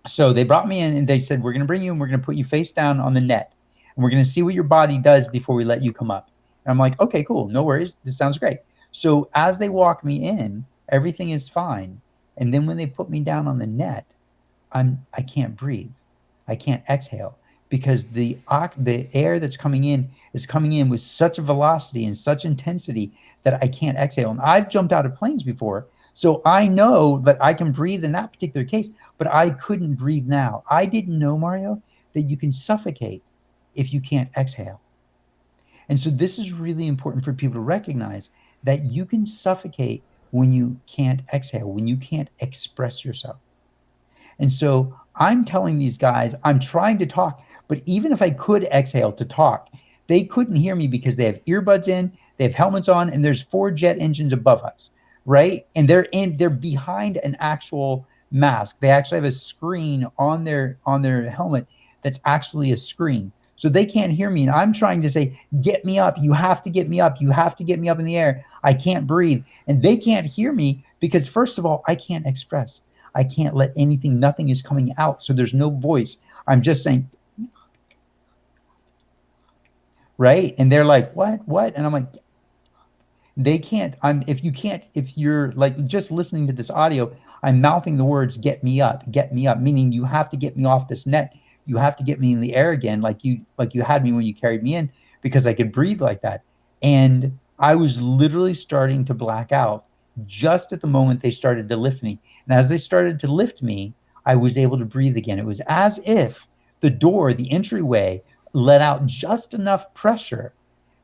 Speaker 2: so they brought me in and they said, we're going to bring you and we're going to put you face down on the net. And we're going to see what your body does before we let you come up. And I'm like, okay, cool. No worries. This sounds great. So as they walk me in, everything is fine. And then when they put me down on the net, I can't breathe. I can't exhale because the air that's coming in is coming in with such a velocity and such intensity that I can't exhale. And I've jumped out of planes before, so I know that I can breathe in that particular case, but I couldn't breathe now. I didn't know, Mario, that you can suffocate if you can't exhale. And so this is really important for people to recognize that you can suffocate when you can't exhale, when you can't express yourself. And so I'm telling these guys, I'm trying to talk, but even if I could exhale to talk, they couldn't hear me because they have earbuds in, they have helmets on, and there's four jet engines above us, right? And they're behind an actual mask. They actually have a screen on their helmet that's actually a screen. So they can't hear me. And I'm trying to say, get me up. You have to get me up. You have to get me up in the air. I can't breathe. And they can't hear me because, first of all, I can't express. I can't let anything, nothing is coming out. So there's no voice. I'm just saying, right? And they're like, what? And I'm like, they can't. If you're like just listening to this audio, I'm mouthing the words, get me up, meaning you have to get me off this net. You have to get me in the air again, like you had me when you carried me in, because I could breathe like that. And I was literally starting to black out just at the moment they started to lift me. And as they started to lift me, I was able to breathe again. It was as if the entryway, let out just enough pressure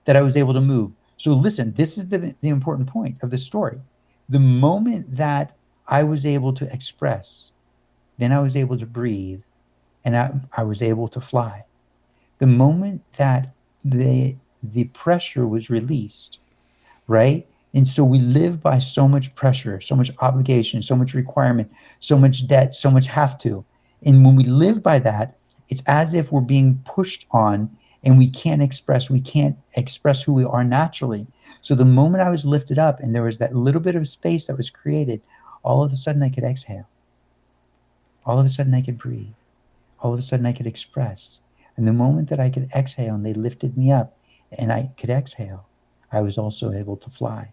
Speaker 2: that I was able to move. So listen, this is the important point of the story. The moment that I was able to express, then I was able to breathe, and I was able to fly. The moment that the pressure was released, right? And so we live by so much pressure, so much obligation, so much requirement, so much debt, so much have to. And when we live by that, it's as if we're being pushed on and we can't express who we are naturally. So the moment I was lifted up and there was that little bit of space that was created, all of a sudden I could exhale. All of a sudden I could breathe. All of a sudden I could express. And the moment that I could exhale and they lifted me up and I could exhale, I was also able to fly.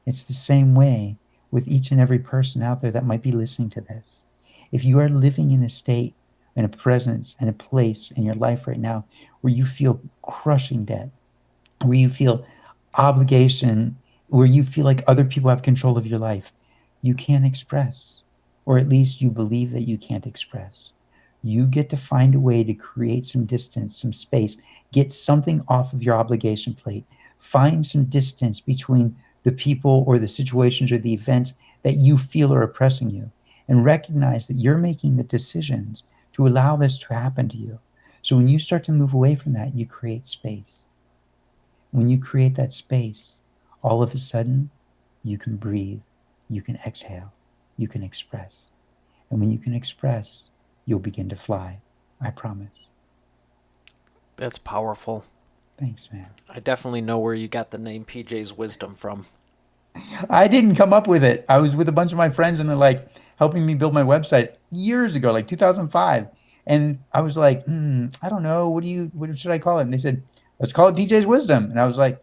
Speaker 2: It's the same way with each and every person out there that might be listening to this. If you are living in a state and a presence and a place in your life right now where you feel crushing debt, where you feel obligation, where you feel like other people have control of your life, you can't express, or at least you believe that you can't express. You get to find a way to create some distance, some space, get something off of your obligation plate, find some distance between the people or the situations or the events that you feel are oppressing you, and recognize that you're making the decisions to allow this to happen to you. So when you start to move away from that, you create space. When you create that space, all of a sudden, you can breathe, you can exhale, you can express. And when you can express, you'll begin to fly. I promise.
Speaker 1: That's powerful.
Speaker 2: Thanks, man.
Speaker 1: I definitely know where you got the name PJ's Wisdom from.
Speaker 2: I didn't come up with it. I was with a bunch of my friends and they're like helping me build my website years ago, like 2005. And I was like, I don't know. What should I call it? And they said, let's call it PJ's Wisdom. And I was like,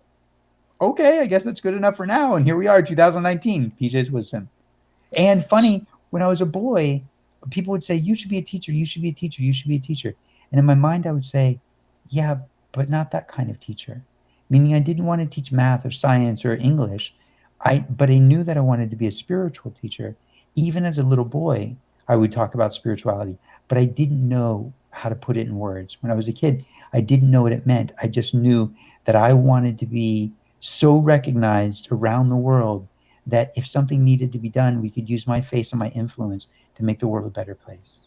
Speaker 2: okay, I guess that's good enough for now. And here we are, 2019, PJ's Wisdom. And funny, when I was a boy, people would say, you should be a teacher, you should be a teacher, you should be a teacher. And in my mind, I would say, yeah, but not that kind of teacher. Meaning I didn't want to teach math or science or English. But I knew that I wanted to be a spiritual teacher. Even as a little boy, I would talk about spirituality, but I didn't know how to put it in words. When I was a kid, I didn't know what it meant. I just knew that I wanted to be so recognized around the world that if something needed to be done, we could use my face and my influence to make the world a better place.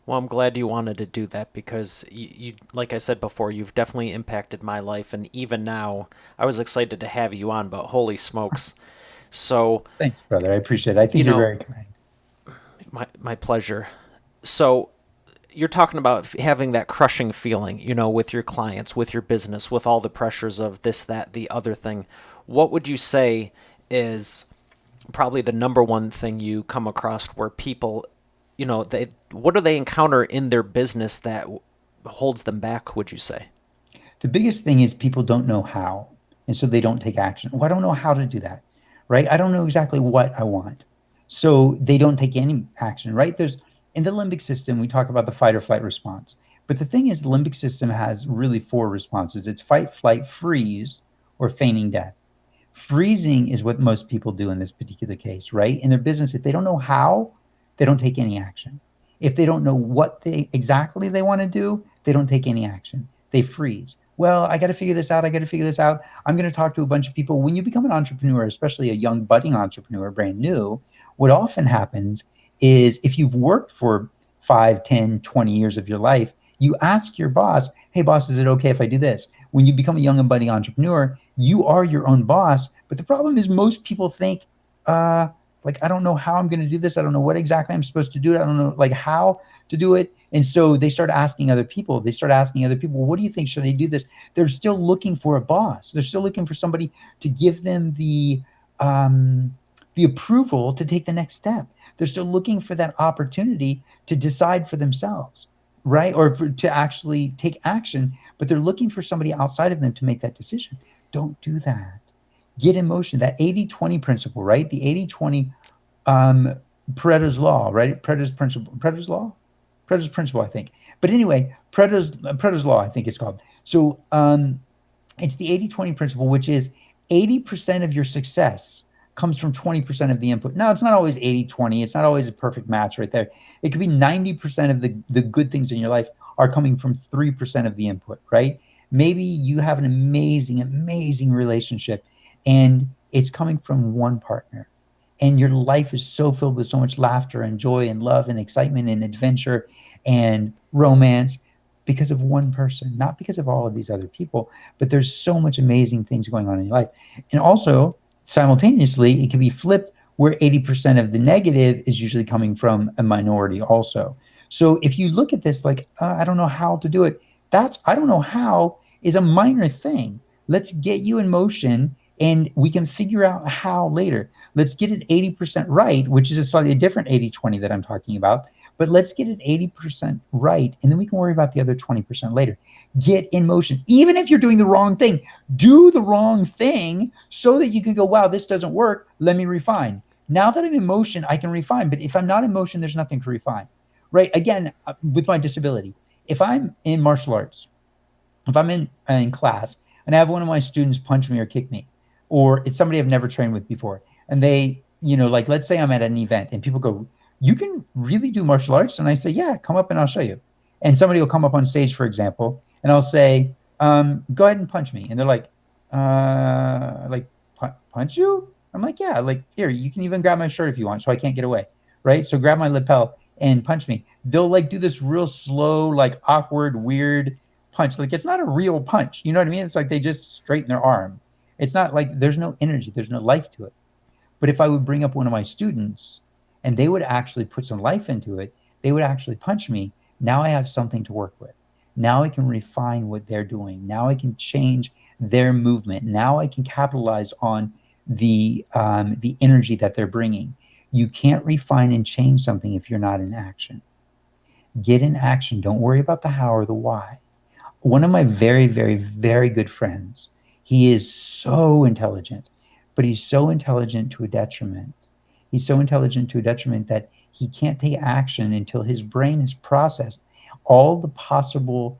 Speaker 1: Well, I'm glad you wanted to do that because like I said before, you've definitely impacted my life. And even now, I was excited to have you on, but holy smokes. So,
Speaker 2: Thanks, brother. I appreciate it. I
Speaker 1: you
Speaker 2: think you're
Speaker 1: know,
Speaker 2: very kind.
Speaker 1: my pleasure. So, you're talking about having that crushing feeling, with your clients, with your business, with all the pressures of this, that, the other thing. What would you say is probably the number one thing you come across where people, what do they encounter in their business that holds them back, would you say?
Speaker 2: The biggest thing is people don't know how, and so they don't take action. Well, I don't know how to do that, right? I don't know exactly what I want. So they don't take any action, right? There's in the limbic system, we talk about the fight or flight response. But the thing is, the limbic system has really four responses. It's fight, flight, freeze, or feigning death. Freezing is what most people do in this particular case, right? In their business, if they don't know how, they don't take any action. If they don't know what they exactly they want to do, they don't take any action. They freeze. Well, I got to figure this out. I got to figure this out. I'm going to talk to a bunch of people. When you become an entrepreneur, especially a young budding entrepreneur, brand new, what often happens is if you've worked for 5, 10, 20 years of your life, you ask your boss, hey, boss, is it okay if I do this? When you become a young and budding entrepreneur, you are your own boss. But the problem is most people think, like, I don't know how I'm going to do this. I don't know what exactly I'm supposed to do. I don't know like how to do it. And so they start asking other people. Well, what do you think? Should I do this? They're still looking for a boss. They're still looking for somebody to give them the approval to take the next step. They're still looking for that opportunity to decide for themselves, right? Or to actually take action, but they're looking for somebody outside of them to make that decision. Don't do that. Get in motion. That 80-20 principle, right? The 80-20 Pareto's law, right? Pareto's principle, I think. But anyway, Pareto's law, I think it's called. So it's the 80-20 principle, which is 80% of your success comes from 20% of the input. Now, it's not always 80-20. It's not always a perfect match right there. It could be 90% of the good things in your life are coming from 3% of the input, right? Maybe you have an amazing, amazing relationship and it's coming from one partner. And your life is so filled with so much laughter and joy and love and excitement and adventure and romance because of one person, not because of all of these other people, but there's so much amazing things going on in your life. And also, simultaneously, it can be flipped where 80% of the negative is usually coming from a minority also. So if you look at this like, I don't know how to do it, That's, I don't know how, is a minor thing. Let's get you in motion and we can figure out how later. Let's get it 80% right, which is a slightly different 80-20 that I'm talking about. But let's get it 80% right, and then we can worry about the other 20% later. Get in motion. Even if you're doing the wrong thing, do the wrong thing so that you can go, wow, this doesn't work. Let me refine. Now that I'm in motion, I can refine. But if I'm not in motion, there's nothing to refine. Right? Again, with my disability, if I'm in martial arts, if I'm in class and I have one of my students punch me or kick me, or it's somebody I've never trained with before, and they, like let's say I'm at an event and people go, "You can really do martial arts?" And I say, "Yeah, come up and I'll show you." And somebody will come up on stage, for example, and I'll say, "Go ahead and punch me," and they're like punch you? I'm like, "Yeah, like here, you can even grab my shirt if you want, so I can't get away." Right? So grab my lapel and punch me. They'll like do this real slow, like awkward, weird punch. Like it's not a real punch. You know what I mean? It's like they just straighten their arm. It's not like there's no energy, there's no life to it. But if I would bring up one of my students and they would actually put some life into it, they would actually punch me. Now I have something to work with. Now I can refine what they're doing. Now I can change their movement. Now I can capitalize on the energy that they're bringing. You can't refine and change something if you're not in action. Get in action. Don't worry about the how or the why. One of my very, very, very good friends, he is so intelligent, but he's so intelligent to a detriment. He's so intelligent to a detriment that he can't take action until his brain has processed all the possible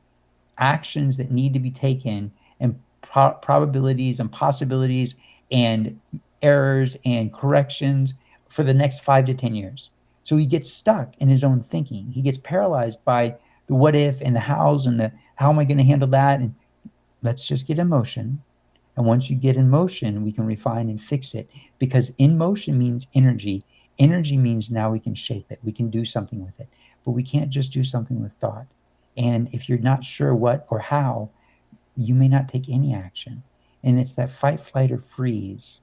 Speaker 2: actions that need to be taken and probabilities and possibilities and errors and corrections for the next 5 to 10 years. So he gets stuck in his own thinking. He gets paralyzed by the what if and the hows and the how am I going to handle that? And let's just get in motion. And once you get in motion, we can refine and fix it because in motion means energy. Energy means now we can shape it. We can do something with it, but we can't just do something with thought. And if you're not sure what or how, you may not take any action. And it's that fight, flight, or freeze.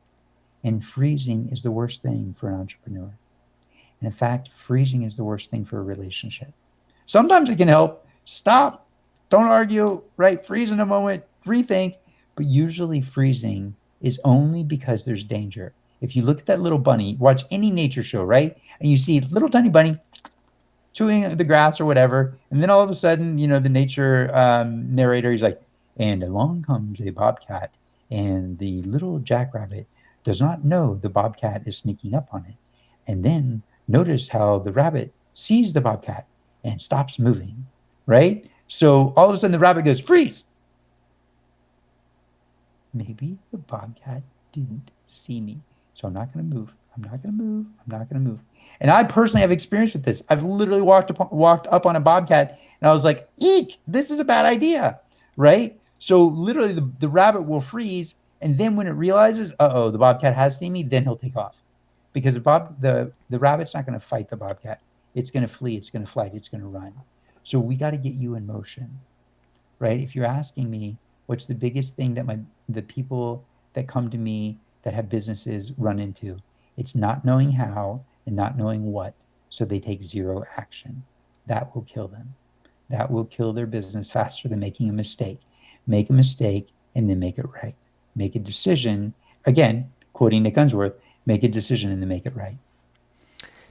Speaker 2: And freezing is the worst thing for an entrepreneur. And in fact, freezing is the worst thing for a relationship. Sometimes it can help. Stop. Don't argue, right? Freeze in a moment, rethink. But usually freezing is only because there's danger. If you look at that little bunny, watch any nature show, right? And you see little tiny bunny chewing the grass or whatever. And then all of a sudden, the nature narrator, he's like, and along comes a bobcat. And the little jackrabbit does not know the bobcat is sneaking up on it. And then notice how the rabbit sees the bobcat and stops moving, right? So all of a sudden the rabbit goes, freeze. Maybe the bobcat didn't see me. So I'm not going to move. I'm not going to move. I'm not going to move. And I personally have experience with this. I've literally walked up on a bobcat and I was like, eek, this is a bad idea, right? So literally the rabbit will freeze. And then when it realizes, the bobcat has seen me, then he'll take off. Because the rabbit's not going to fight the bobcat. It's going to flee. It's going to flight. It's going to run. So we got to get you in motion, right? If you're asking me, what's the biggest thing that the people that come to me that have businesses run into? It's not knowing how and not knowing what, so they take zero action. That will kill them. That will kill their business faster than making a mistake. Make a mistake and then make it right. Make a decision. Again, quoting Nick Unsworth, make a decision and then make it right.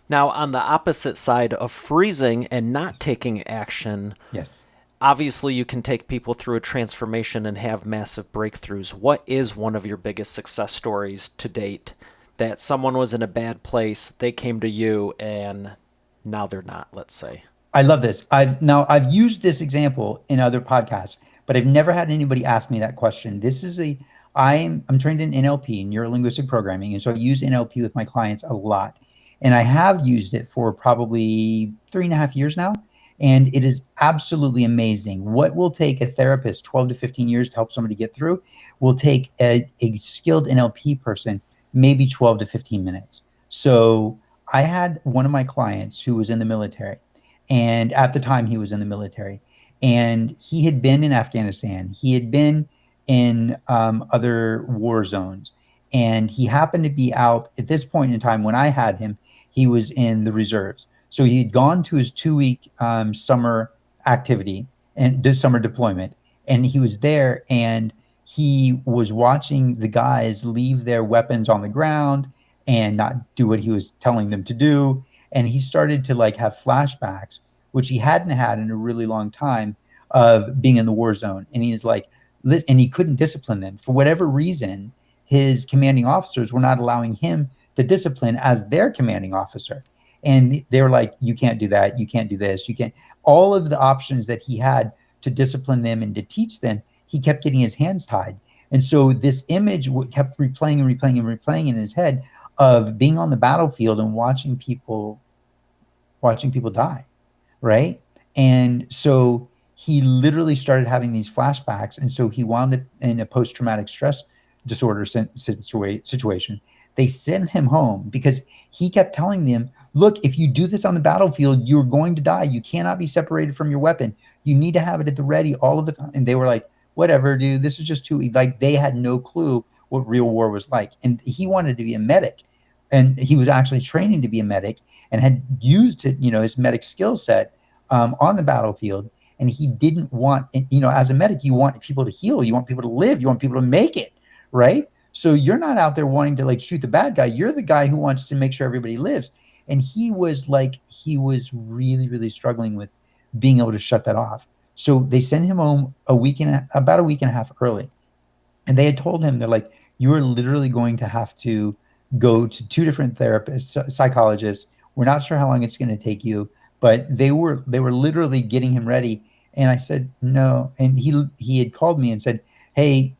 Speaker 1: Now, on the opposite side of freezing and not taking action,
Speaker 2: Yes.
Speaker 1: obviously you can take people through a transformation and have massive breakthroughs. What is one of your biggest success stories to date that someone was in a bad place, they came to you, and now they're not, let's say?
Speaker 2: I love this. I've used this example in other podcasts, but I've never had anybody ask me that question. I'm trained in NLP, neuro linguistic programming, and so I use NLP with my clients a lot. And I have used it for probably 3.5 years now. And it is absolutely amazing. What will take a therapist 12 to 15 years to help somebody get through will take a skilled NLP person maybe 12 to 15 minutes. So I had one of my clients who was in the military. And at the time he was in the military, and he had been in Afghanistan. He had been in other war zones. And he happened to be out at this point in time when I had him, he was in the reserves. So he'd gone to his 2-week summer activity, and did summer deployment, and he was there, and he was watching the guys leave their weapons on the ground and not do what he was telling them to do, and he started to like have flashbacks, which he hadn't had in a really long time, of being in the war zone. And he's like, and he couldn't discipline them for whatever reason. His commanding officers were not allowing him to discipline as their commanding officer, and they were like, you can't do that, you can't do this, you can't. All of the options that he had to discipline them and to teach them, he kept getting his hands tied. And so this image kept replaying and replaying and replaying in his head of being on the battlefield and watching people die, right? And so he literally started having these flashbacks, and so he wound up in a post-traumatic stress disorder situation. They sent him home because he kept telling them, look, if you do this on the battlefield, you're going to die. You cannot be separated from your weapon. You need to have it at the ready all of the time. And they were like, whatever, dude, this is just too, like, they had no clue what real war was like. And he wanted to be a medic, and he was actually training to be a medic and had used it, his medic skill set on the battlefield. And he didn't want, as a medic, you want people to heal, you want people to live, you want people to make it, right? So you're not out there wanting to like shoot the bad guy. You're the guy who wants to make sure everybody lives. And he was really, really struggling with being able to shut that off. So they sent him home about a week and a half early. And they had told him, they're like, you are literally going to have to go to two different therapists, psychologists. We're not sure how long it's going to take you, but they were literally getting him ready. And I said, no. And he had called me and said, hey,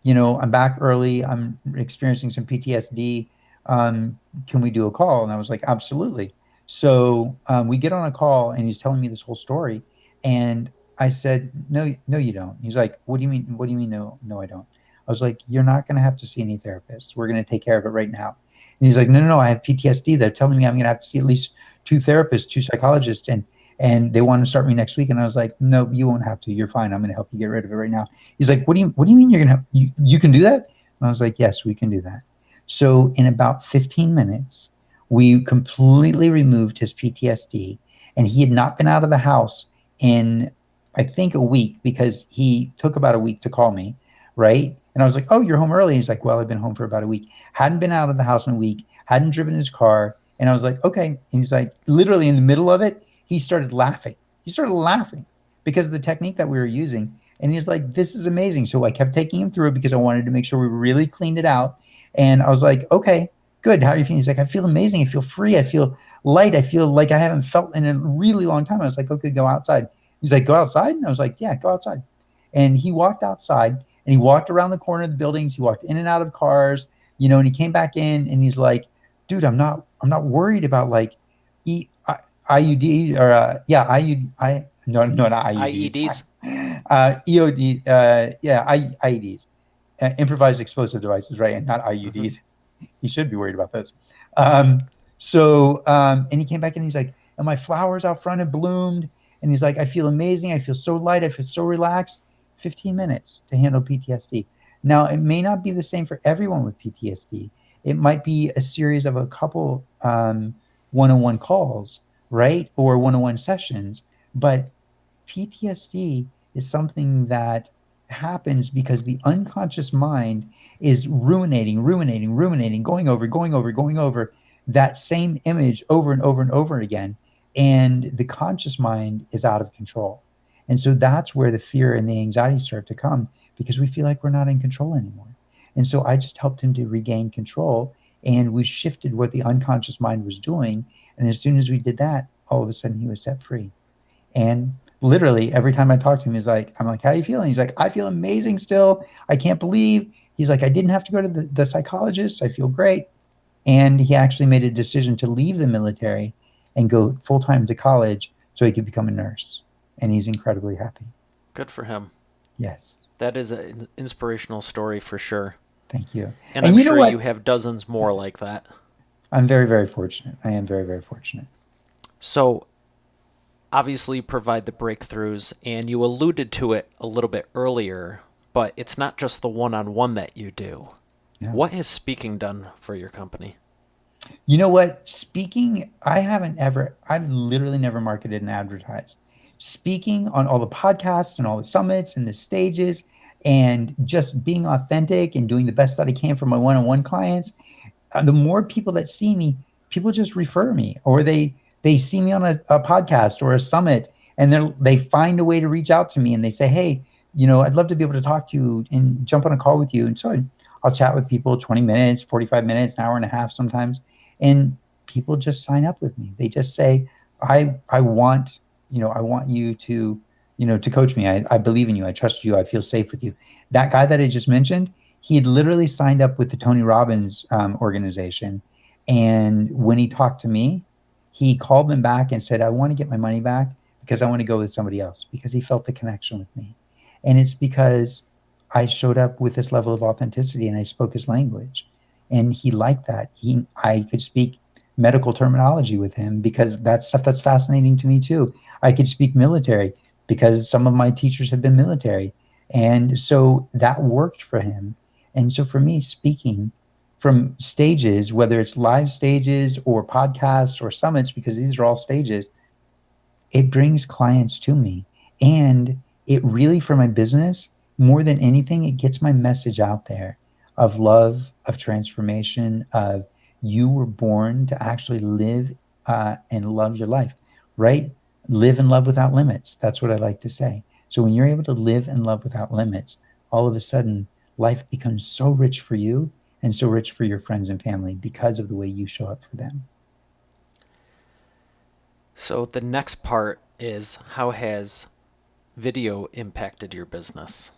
Speaker 2: I'm back early. I'm experiencing some PTSD. Can we do a call? And I was like, absolutely. So we get on a call, and he's telling me this whole story. And I said, no, no, you don't. He's like, what do you mean? What do you mean? No, no, I don't. I was like, you're not going to have to see any therapists. We're going to take care of it right now. And he's like, no, no, no, I have PTSD. They're telling me I'm going to have to see at least two therapists, two psychologists, and they want to start me next week. And I was like, no, you won't have to. You're fine. I'm going to help you get rid of it right now. He's like, what do you mean you're going to, you can do that? And I was like, yes, we can do that. So in about 15 minutes, we completely removed his PTSD, and he had not been out of the house in, I think, a week, because he took about a week to call me, right? And I was like, oh, you're home early. He's like, well, I've been home for about a week. Hadn't been out of the house in a week, hadn't driven his car. And I was like, okay. And he's like, literally in the middle of it, he started laughing. He started laughing because of the technique that we were using. And he's like, this is amazing. So I kept taking him through it because I wanted to make sure we really cleaned it out. And I was like, okay, good. How are you feeling? He's like, I feel amazing. I feel free. I feel light. I feel like I haven't felt in a really long time. I was like, okay, go outside. He's like, go outside? And I was like, yeah, go outside. And he walked outside, and he walked around the corner of the buildings. He walked in and out of cars, and he came back in, and he's like, dude, I'm not worried about like IUD or no, not IUDs,
Speaker 1: IEDs.
Speaker 2: EOD, IEDs, improvised explosive devices, right? And not
Speaker 1: Mm-hmm.
Speaker 2: IUDs. He should be worried about those. And he came back and he's like, and my flowers out front have bloomed. And he's like, I feel amazing. I feel so light. I feel so relaxed. 15 minutes to handle PTSD. Now, it may not be the same for everyone with PTSD. It might be a series of a couple one-on-one calls, right? Or one-on-one sessions. But PTSD is something that happens because the unconscious mind is ruminating, going over that same image over and over and over again. And the conscious mind is out of control. And so that's where the fear and the anxiety start to come, because we feel like we're not in control anymore. And so I just helped him to regain control, and we shifted what the unconscious mind was doing. And as soon as we did that, all of a sudden he was set free. And literally every time I talk to him, I'm like, how are you feeling? He's like, I feel amazing still. I can't believe. He's like, I didn't have to go to the psychologist. I feel great. And he actually made a decision to leave the military and go full time to college so he could become a nurse. And he's incredibly happy.
Speaker 1: Good for him.
Speaker 2: Yes.
Speaker 1: That is an inspirational story for sure.
Speaker 2: Thank you.
Speaker 1: And
Speaker 2: And
Speaker 1: I'm
Speaker 2: you know
Speaker 1: sure
Speaker 2: what?
Speaker 1: you have dozens more like that.
Speaker 2: I'm very, very fortunate. I am very, very fortunate.
Speaker 1: So, obviously, you provide the breakthroughs, and you alluded to it a little bit earlier, but it's not just the one on one that you do.
Speaker 2: Yeah.
Speaker 1: What has speaking done for your company?
Speaker 2: You know what? Speaking, I've literally never marketed and advertised. speaking on all the podcasts and all the summits and the stages and just being authentic and doing the best that I can for my one-on-one clients, the more people that see me, people just refer me, or they see me on a podcast or a summit, and they find a way to reach out to me, and they say, hey, I'd love to be able to talk to you and jump on a call with you. And so I'll chat with people 20 minutes, 45 minutes, an hour and a half sometimes, and people just sign up with me. They just say, I want, I want you to, to coach me. I believe in you. I trust you. I feel safe with you. That guy that I just mentioned, he had literally signed up with the Tony Robbins organization. And when he talked to me, he called them back and said, I want to get my money back because I want to go with somebody else, because he felt the connection with me. And it's because I showed up with this level of authenticity and I spoke his language. And he liked that. I could speak medical terminology with him because that's stuff that's fascinating to me too. I could speak military because some of my teachers have been military. And so that worked for him. And so for me, speaking from stages, whether it's live stages or podcasts or summits, because these are all stages, it brings clients to me. And it really, for my business, more than anything, it gets my message out there of love, of transformation, of you were born to actually live and love your life, right? Live and love without limits. That's what I like to say. So when you're able to live and love without limits, all of a sudden life becomes so rich for you and so rich for your friends and family because of the way you show up for them.
Speaker 1: So the next part is, how has video impacted your business?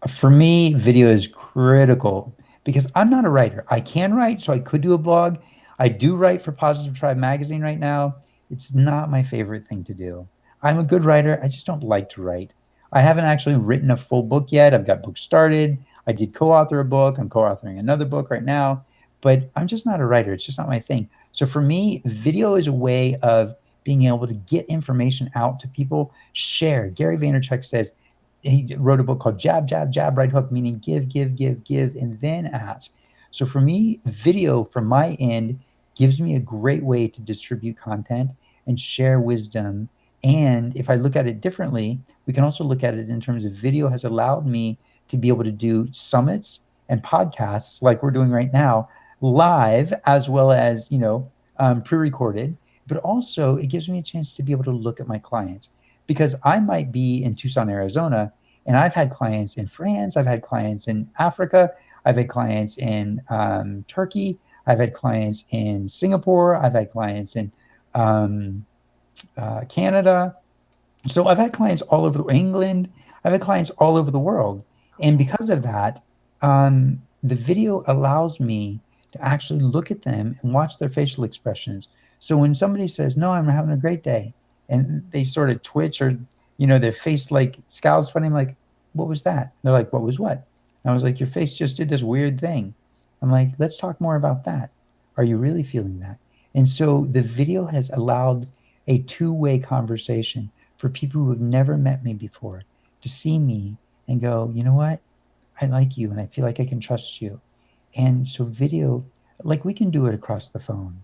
Speaker 2: For me, video is critical because I'm not a writer. I can write, so I could do a blog. I do write for Positive Tribe magazine right now. It's not my favorite thing to do. I'm a good writer. I just don't like to write. I haven't actually written a full book yet. I've got books started. I did co-author a book. I'm co-authoring another book right now, but I'm just not a writer. It's just not my thing. So for me, video is a way of being able to get information out to people, share. Gary Vaynerchuk says, he wrote a book called Jab, Jab, Jab, Right Hook, meaning give, give, give, give, and then ask. So for me, video from my end gives me a great way to distribute content and share wisdom. And if I look at it differently, we can also look at it in terms of video has allowed me to be able to do summits and podcasts like we're doing right now, live as well as, pre-recorded. But also it gives me a chance to be able to look at my clients, because I might be in Tucson, Arizona, and I've had clients in France, I've had clients in Africa, I've had clients in Turkey, I've had clients in Singapore, I've had clients in um, Canada. So I've had clients all over England. I've had clients all over the world, and because of that, the video allows me to actually look at them and watch their facial expressions. So when somebody says, "No, I'm having a great day," and they sort of twitch or their face like scowls funny, I'm like, "What was that?" They're like, "What was what?" And I was like, "Your face just did this weird thing." I'm like, "Let's talk more about that. Are you really feeling that?" And so the video has allowed a two-way conversation for people who have never met me before to see me and go, you know what? I like you and I feel like I can trust you. And so video, like we can do it across the phone,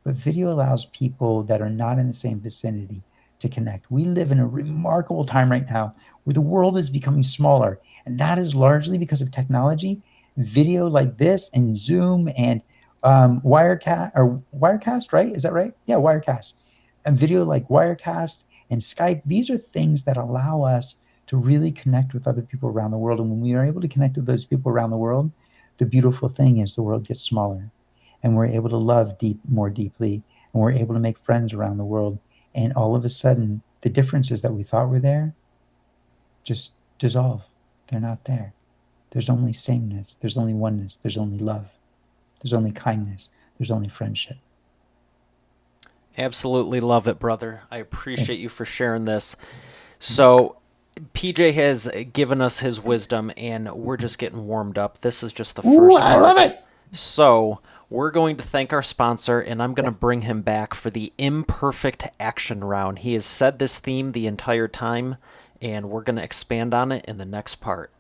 Speaker 2: but video allows people that are not in the same vicinity to connect. We live in a remarkable time right now where the world is becoming smaller, and that is largely because of technology. Video like this and Zoom and Wirecast, right? Is that right? Yeah, Wirecast. And video like Wirecast and Skype, these are things that allow us to really connect with other people around the world. And when we are able to connect with those people around the world, the beautiful thing is the world gets smaller and we're able to love more deeply, and we're able to make friends around the world. And all of a sudden, the differences that we thought were there just dissolve. They're not there. There's only sameness. There's only oneness. There's only love. There's only kindness. There's only friendship.
Speaker 1: Absolutely love it, brother. I
Speaker 2: Thank
Speaker 1: appreciate you for sharing this.
Speaker 2: you.
Speaker 1: So, PJ has given us his wisdom, and we're just getting warmed up. This is just the
Speaker 2: Ooh,
Speaker 1: first
Speaker 2: I love
Speaker 1: part.
Speaker 2: it.
Speaker 1: So, we're going to thank our sponsor, and I'm going to
Speaker 2: Yes.
Speaker 1: bring him back for the imperfect action round. He has said this theme the entire time, and we're going to expand on it in the next part.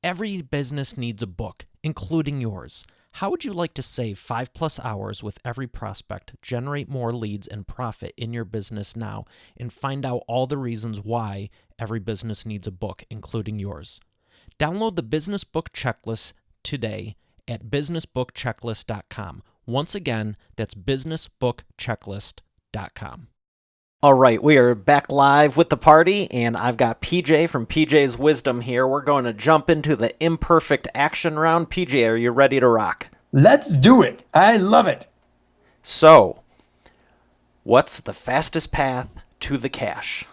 Speaker 3: Every business needs a book, including yours.
Speaker 1: How would you like to save 5+ hours with every prospect, generate more leads, and profit in your business now, and find out all the reasons why every business needs a book, including yours? Download the Business Book Checklist today at businessbookchecklist.com. Once again, that's businessbookchecklist.com. All right, we are back live with the party, and I've got PJ from PJ's Wisdom here. We're going to jump into the imperfect action round. PJ, are you ready to rock?
Speaker 2: Let's do it. I love it.
Speaker 1: So, what's the fastest path to the cash?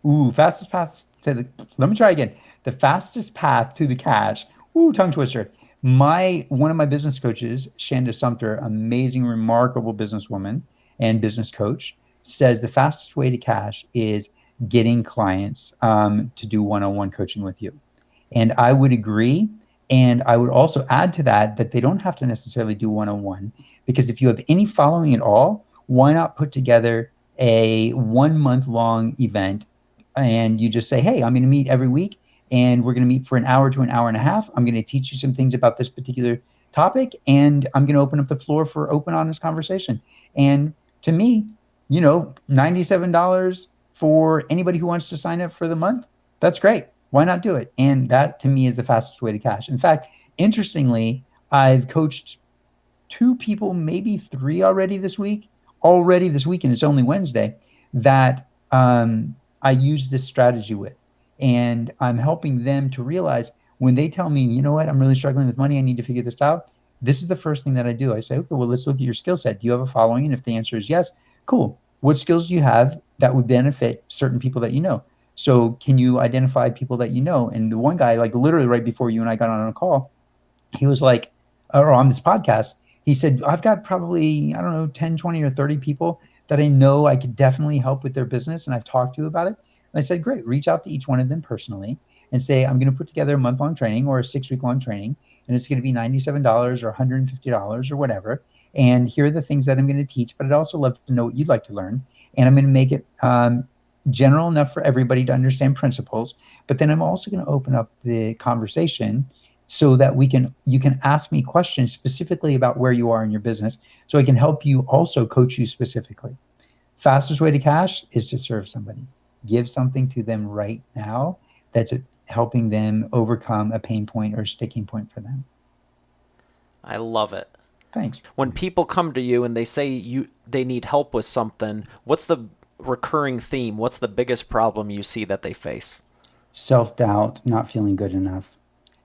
Speaker 2: Ooh, fastest path to the. Let me try again. The fastest path to the cash. Ooh, tongue twister. One of my business coaches, Shanda Sumter, amazing, remarkable businesswoman and business coach, says the fastest way to cash is getting clients to do one-on-one coaching with you. And I would agree. And I would also add to that that they don't have to necessarily do one-on-one, because if you have any following at all, why not put together a 1 month long event and you just say, hey, I'm going to meet every week and we're going to meet for an hour to an hour and a half. I'm going to teach you some things about this particular topic, and I'm going to open up the floor for open, honest conversation. And to me, $97 for anybody who wants to sign up for the month, that's great. Why not do it? And that to me is the fastest way to cash. In fact, interestingly, I've coached 2 people, maybe 3 already this week, and it's only Wednesday, that I use this strategy with. And I'm helping them to realize when they tell me, you know what, I'm really struggling with money, I need to figure this out. This is the first thing that I do. I say, okay, well, let's look at your skill set. Do you have a following? And if the answer is yes, cool. What skills do you have that would benefit certain people that you know? So can you identify people that you know? And the one guy, like literally right before you and I got on a call, he was like, or on this podcast, he said, I've got probably, I don't know, 10, 20 or 30 people that I know I could definitely help with their business. And I've talked to about it. And I said, great, reach out to each one of them personally and say, I'm going to put together a month-long training or a 6-week-long training, and it's going to be $97 or $150 or whatever. And here are the things that I'm going to teach, but I'd also love to know what you'd like to learn. And I'm going to make it general enough for everybody to understand principles. But then I'm also going to open up the conversation so that you can ask me questions specifically about where you are in your business, so I can help you also coach you specifically. Fastest way to cash is to serve somebody. Give something to them right now that's helping them overcome a pain point or sticking point for them.
Speaker 1: I love it.
Speaker 2: Thanks.
Speaker 1: When people come to you and they say they need help with something, what's the recurring theme? What's the biggest problem you see that they face?
Speaker 2: Self-doubt, not feeling good enough.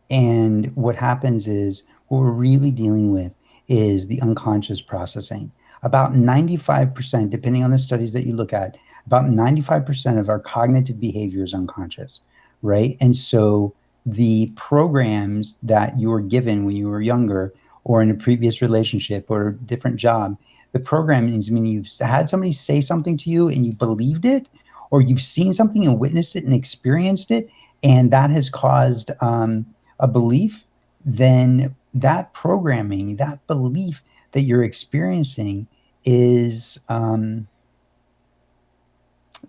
Speaker 2: And what happens is what we're really dealing with is the unconscious processing. About 95%, depending on the studies that you look at, about 95% of our cognitive behavior is unconscious, right? And so the programs that you were given when you were younger or in a previous relationship or a different job, the programming mean you've had somebody say something to you and you believed it, or you've seen something and witnessed it and experienced it, and that has caused a belief. Then that programming, that belief that you're experiencing is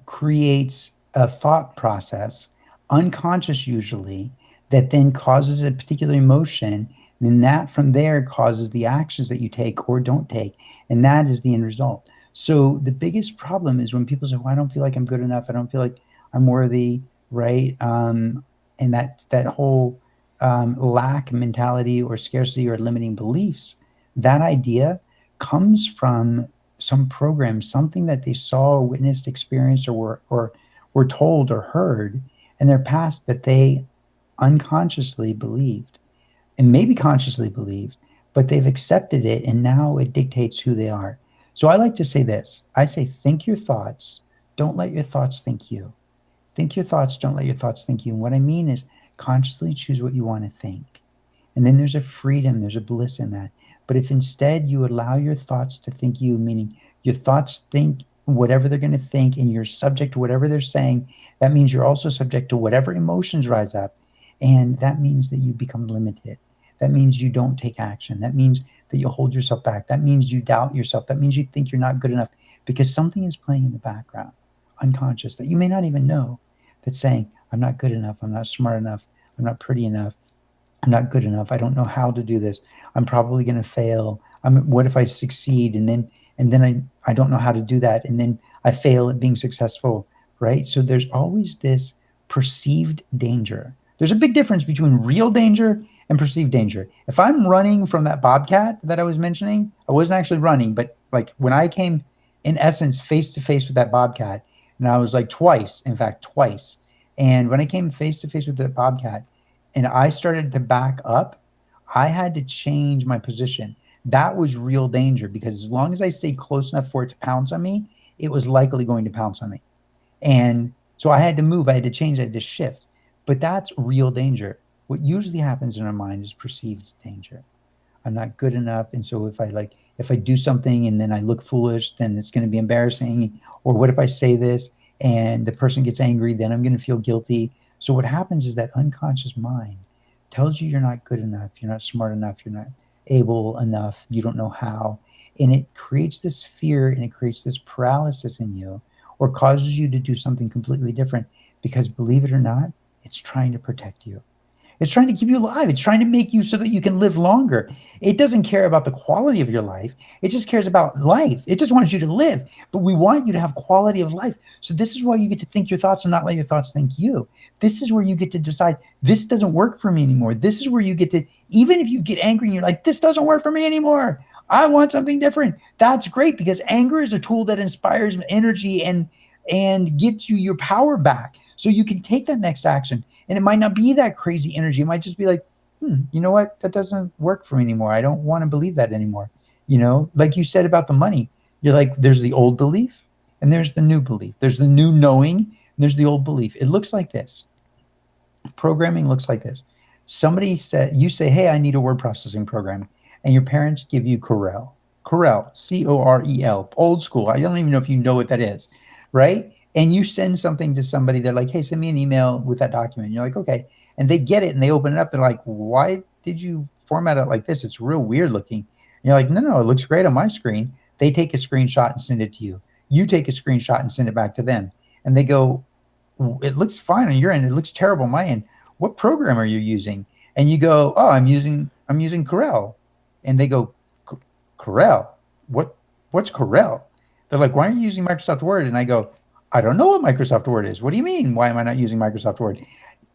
Speaker 2: creates a thought process, unconscious usually, that then causes a particular emotion. And then that from there causes the actions that you take or don't take. And that is the end result. So the biggest problem is when people say, well, I don't feel like I'm good enough. I don't feel like I'm worthy, right? And that whole lack mentality or scarcity or limiting beliefs, that idea comes from some program, something that they saw, witnessed, experienced, or were told or heard in their past that they unconsciously believed and maybe consciously believed, but they've accepted it and now it dictates who they are. So I like to say this. I say, think your thoughts. Don't let your thoughts think you. Think your thoughts. Don't let your thoughts think you. And what I mean is consciously choose what you want to think. And then there's a freedom, there's a bliss in that. But if instead you allow your thoughts to think you, meaning your thoughts think whatever they're going to think and you're subject to whatever they're saying, that means you're also subject to whatever emotions rise up. And that means that you become limited. That means you don't take action. That means that you hold yourself back. That means you doubt yourself. That means you think you're not good enough because something is playing in the background, unconscious, that you may not even know, that's saying, I'm not good enough. I'm not smart enough. I'm not pretty enough. I'm not good enough. I don't know how to do this. I'm probably going to fail. What if I succeed? And then I don't know how to do that. And then I fail at being successful, right? So there's always this perceived danger. There's a big difference between real danger and perceived danger. If I'm running from that bobcat that I was mentioning, I wasn't actually running, but like when I came in essence face to face with that bobcat, and I was like twice, in fact, twice. And when I came face to face with that bobcat, and I started to back up, I had to change my position. That was real danger because as long as I stayed close enough for it to pounce on me, it was likely going to pounce on me. And so I had to move, I had to change, I had to shift. But that's real danger. What usually happens in our mind is perceived danger. I'm not good enough. And so if I do something and then I look foolish, then it's going to be embarrassing. Or what if I say this and the person gets angry, then I'm going to feel guilty. So what happens is that unconscious mind tells you you're not good enough, you're not smart enough, you're not able enough, you don't know how. And it creates this fear and it creates this paralysis in you or causes you to do something completely different because believe it or not, it's trying to protect you. It's trying to keep you alive. It's trying to make you so that you can live longer. It doesn't care about the quality of your life. It just cares about life. It just wants you to live. But we want you to have quality of life. So this is why you get to think your thoughts and not let your thoughts think you. This is where you get to decide this doesn't work for me anymore. This is where you get to, even if you get angry and you're like, this doesn't work for me anymore. I want something different. That's great because anger is a tool that inspires energy and gets you your power back. So you can take that next action. And it might not be that crazy energy. It might just be like, you know what? That doesn't work for me anymore. I don't want to believe that anymore. Like you said about the money, you're like, there's the old belief and there's the new belief. There's the new knowing, and there's the old belief. It looks like this. Programming looks like this. Somebody said, you say, hey, I need a word processing program. And your parents give you Corel. Corel, Corel, old school. I don't even know if you know what that is, right? And you send something to somebody, they're like, hey, send me an email with that document. You're like, okay. And they get it and they open it up. They're like, why did you format it like this? It's real weird looking. And you're like, no, it looks great on my screen. They take a screenshot and send it to you. You take a screenshot and send it back to them. And they go, it looks fine on your end. It looks terrible on my end. What program are you using? And you go, oh, I'm using Corel. And they go, Corel? What's Corel? They're like, why are you using Microsoft Word? And I go, I don't know what Microsoft Word is. What do you mean? Why am I not using Microsoft Word?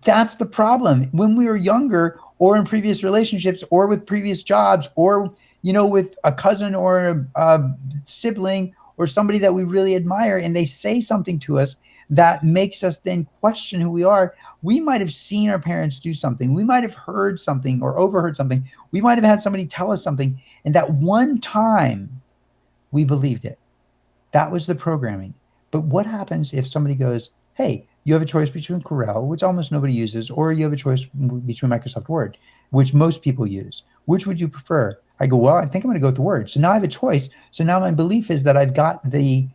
Speaker 2: That's the problem. When we were younger or in previous relationships or with previous jobs or, with a cousin or a sibling or somebody that we really admire and they say something to us that makes us then question who we are. We might have seen our parents do something. We might have heard something or overheard something. We might have had somebody tell us something. And that one time we believed it. That was the programming. But what happens if somebody goes, hey, you have a choice between Corel, which almost nobody uses, or you have a choice between Microsoft Word, which most people use. Which would you prefer? I go, well, I think I'm going to go with the Word. So now I have a choice. So now my belief is that I've got the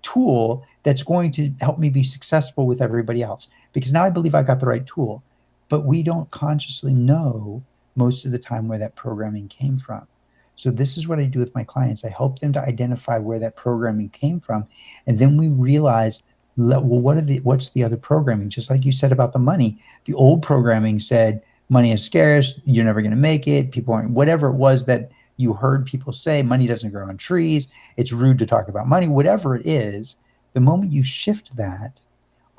Speaker 2: tool that's going to help me be successful with everybody else because now I believe I got the right tool. But we don't consciously know most of the time where that programming came from. So this is what I do with my clients. I help them to identify where that programming came from, and then we realize, well, what's the other programming? Just like you said about the money, the old programming said money is scarce, you're never going to make it, people aren't, whatever it was that you heard people say, money doesn't grow on trees, it's rude to talk about money, whatever it is. The moment you shift that,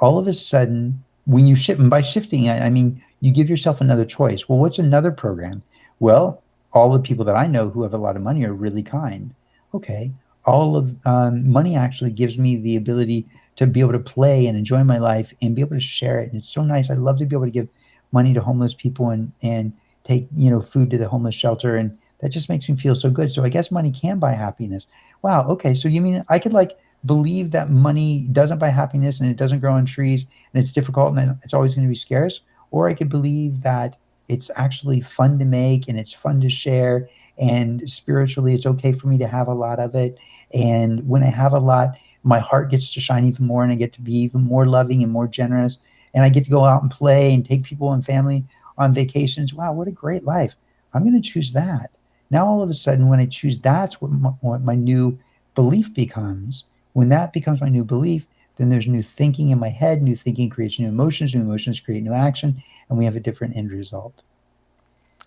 Speaker 2: all of a sudden, when you shift, and by shifting, I mean you give yourself another choice. Well, what's another program? Well, all the people that I know who have a lot of money are really kind. Okay, all of money actually gives me the ability to be able to play and enjoy my life and be able to share it. And it's so nice. I love to be able to give money to homeless people and take food to the homeless shelter, and that just makes me feel so good. So I guess money can buy happiness. Wow. Okay, so you mean I could believe that money doesn't buy happiness and it doesn't grow on trees and it's difficult and it's always going to be scarce, or I could believe that it's actually fun to make and it's fun to share, and spiritually it's okay for me to have a lot of it, and when I have a lot, my heart gets to shine even more and I get to be even more loving and more generous, and I get to go out and play and take people and family on vacations. Wow, what a great life. I'm going to choose that. Now all of a sudden when I choose, that's what my new belief becomes. When that becomes my new belief, then there's new thinking in my head. New thinking creates new emotions create new action, and we have a different end result.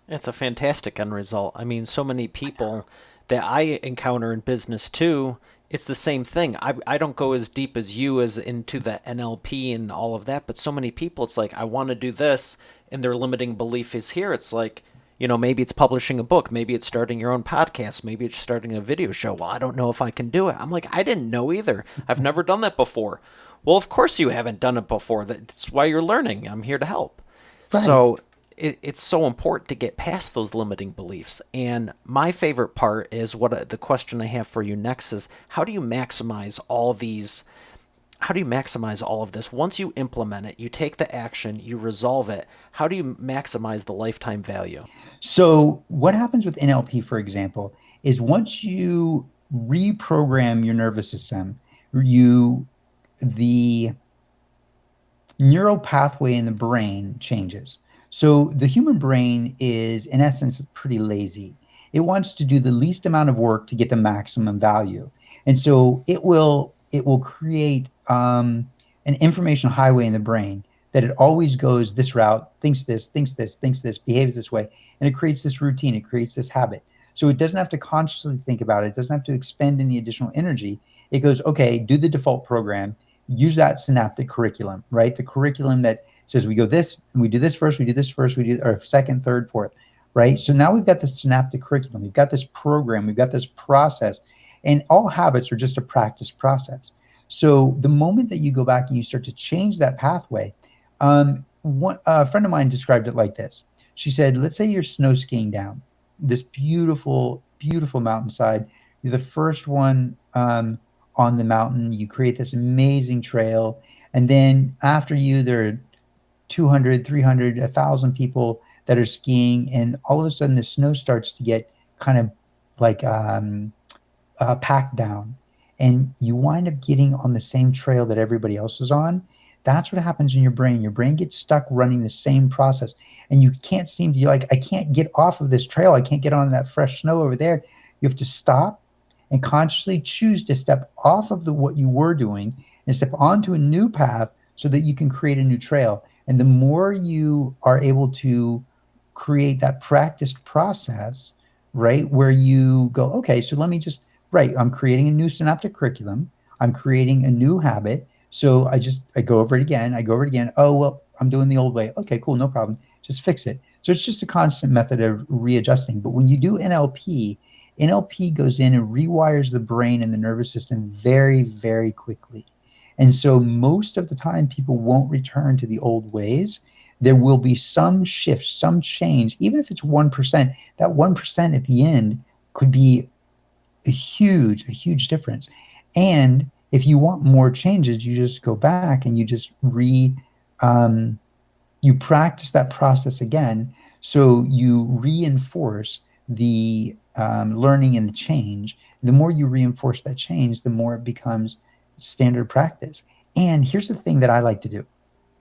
Speaker 1: It's a fantastic end result. I mean, so many people that I encounter in business too, it's the same thing. I don't go as deep as you as into the NLP and all of that, but so many people, it's like, I want to do this, and their limiting belief is here. It's like, maybe it's publishing a book, maybe it's starting your own podcast, maybe it's starting a video show. Well, I don't know if I can do it. I'm like, I didn't know either. I've never done that before. Well, of course you haven't done it before. That's why you're learning. I'm here to help.
Speaker 2: Right.
Speaker 1: So it's so important to get past those limiting beliefs. And my favorite part is what the question I have for you next is how do you maximize all these? How do you maximize all of this? Once you implement it, you take the action, you resolve it. How do you maximize the lifetime value?
Speaker 2: So what happens with NLP, for example, is once you reprogram your nervous system, you the neural pathway in the brain changes. So the human brain is, in essence, pretty lazy. It wants to do the least amount of work to get the maximum value, and so it will create an information highway in the brain that it always goes this route, thinks this, thinks this, thinks this, behaves this way, and it creates this routine. It creates this habit. So it doesn't have to consciously think about it. It doesn't have to expend any additional energy. It goes, okay, do the default program, use that synaptic curriculum, right? The curriculum that says we go this and we do this first, we do this first, we do or second, third, fourth, right? So now we've got this synaptic curriculum, we've got this program, we've got this process, and all habits are just a practice process. So the moment that you go back and you start to change that pathway, a friend of mine described it like this. She said, let's say you're snow skiing down this beautiful, beautiful mountainside. You're the first one on the mountain. You create this amazing trail. And then after you, there are 200, 300, 1,000 people that are skiing. And all of a sudden, the snow starts to get kind of like packed down. And you wind up getting on the same trail that everybody else is on. That's what happens in your brain. Your brain gets stuck running the same process. And you can't seem to, you're like, I can't get off of this trail. I can't get on that fresh snow over there. You have to stop and consciously choose to step off of what you were doing and step onto a new path so that you can create a new trail. And the more you are able to create that practiced process, right, where you go, okay, so let me just, right, I'm creating a new synaptic curriculum. I'm creating a new habit. So I go over it again. I go over it again. Oh, well, I'm doing the old way. Okay, cool, no problem. Just fix it. So it's just a constant method of readjusting. But when you do NLP, NLP goes in and rewires the brain and the nervous system very, very quickly. And so most of the time, people won't return to the old ways. There will be some shift, some change, even if it's 1%. That 1% at the end could be a huge difference. And if you want more changes, you just go back and you just you practice that process again. So you reinforce the learning and the change. The more you reinforce that change, the more it becomes standard practice. And here's the thing that I like to do.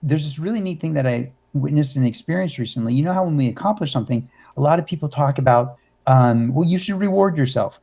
Speaker 2: There's this really neat thing that I witnessed and experienced recently. You know how when we accomplish something, a lot of people talk about, well, you should reward yourself.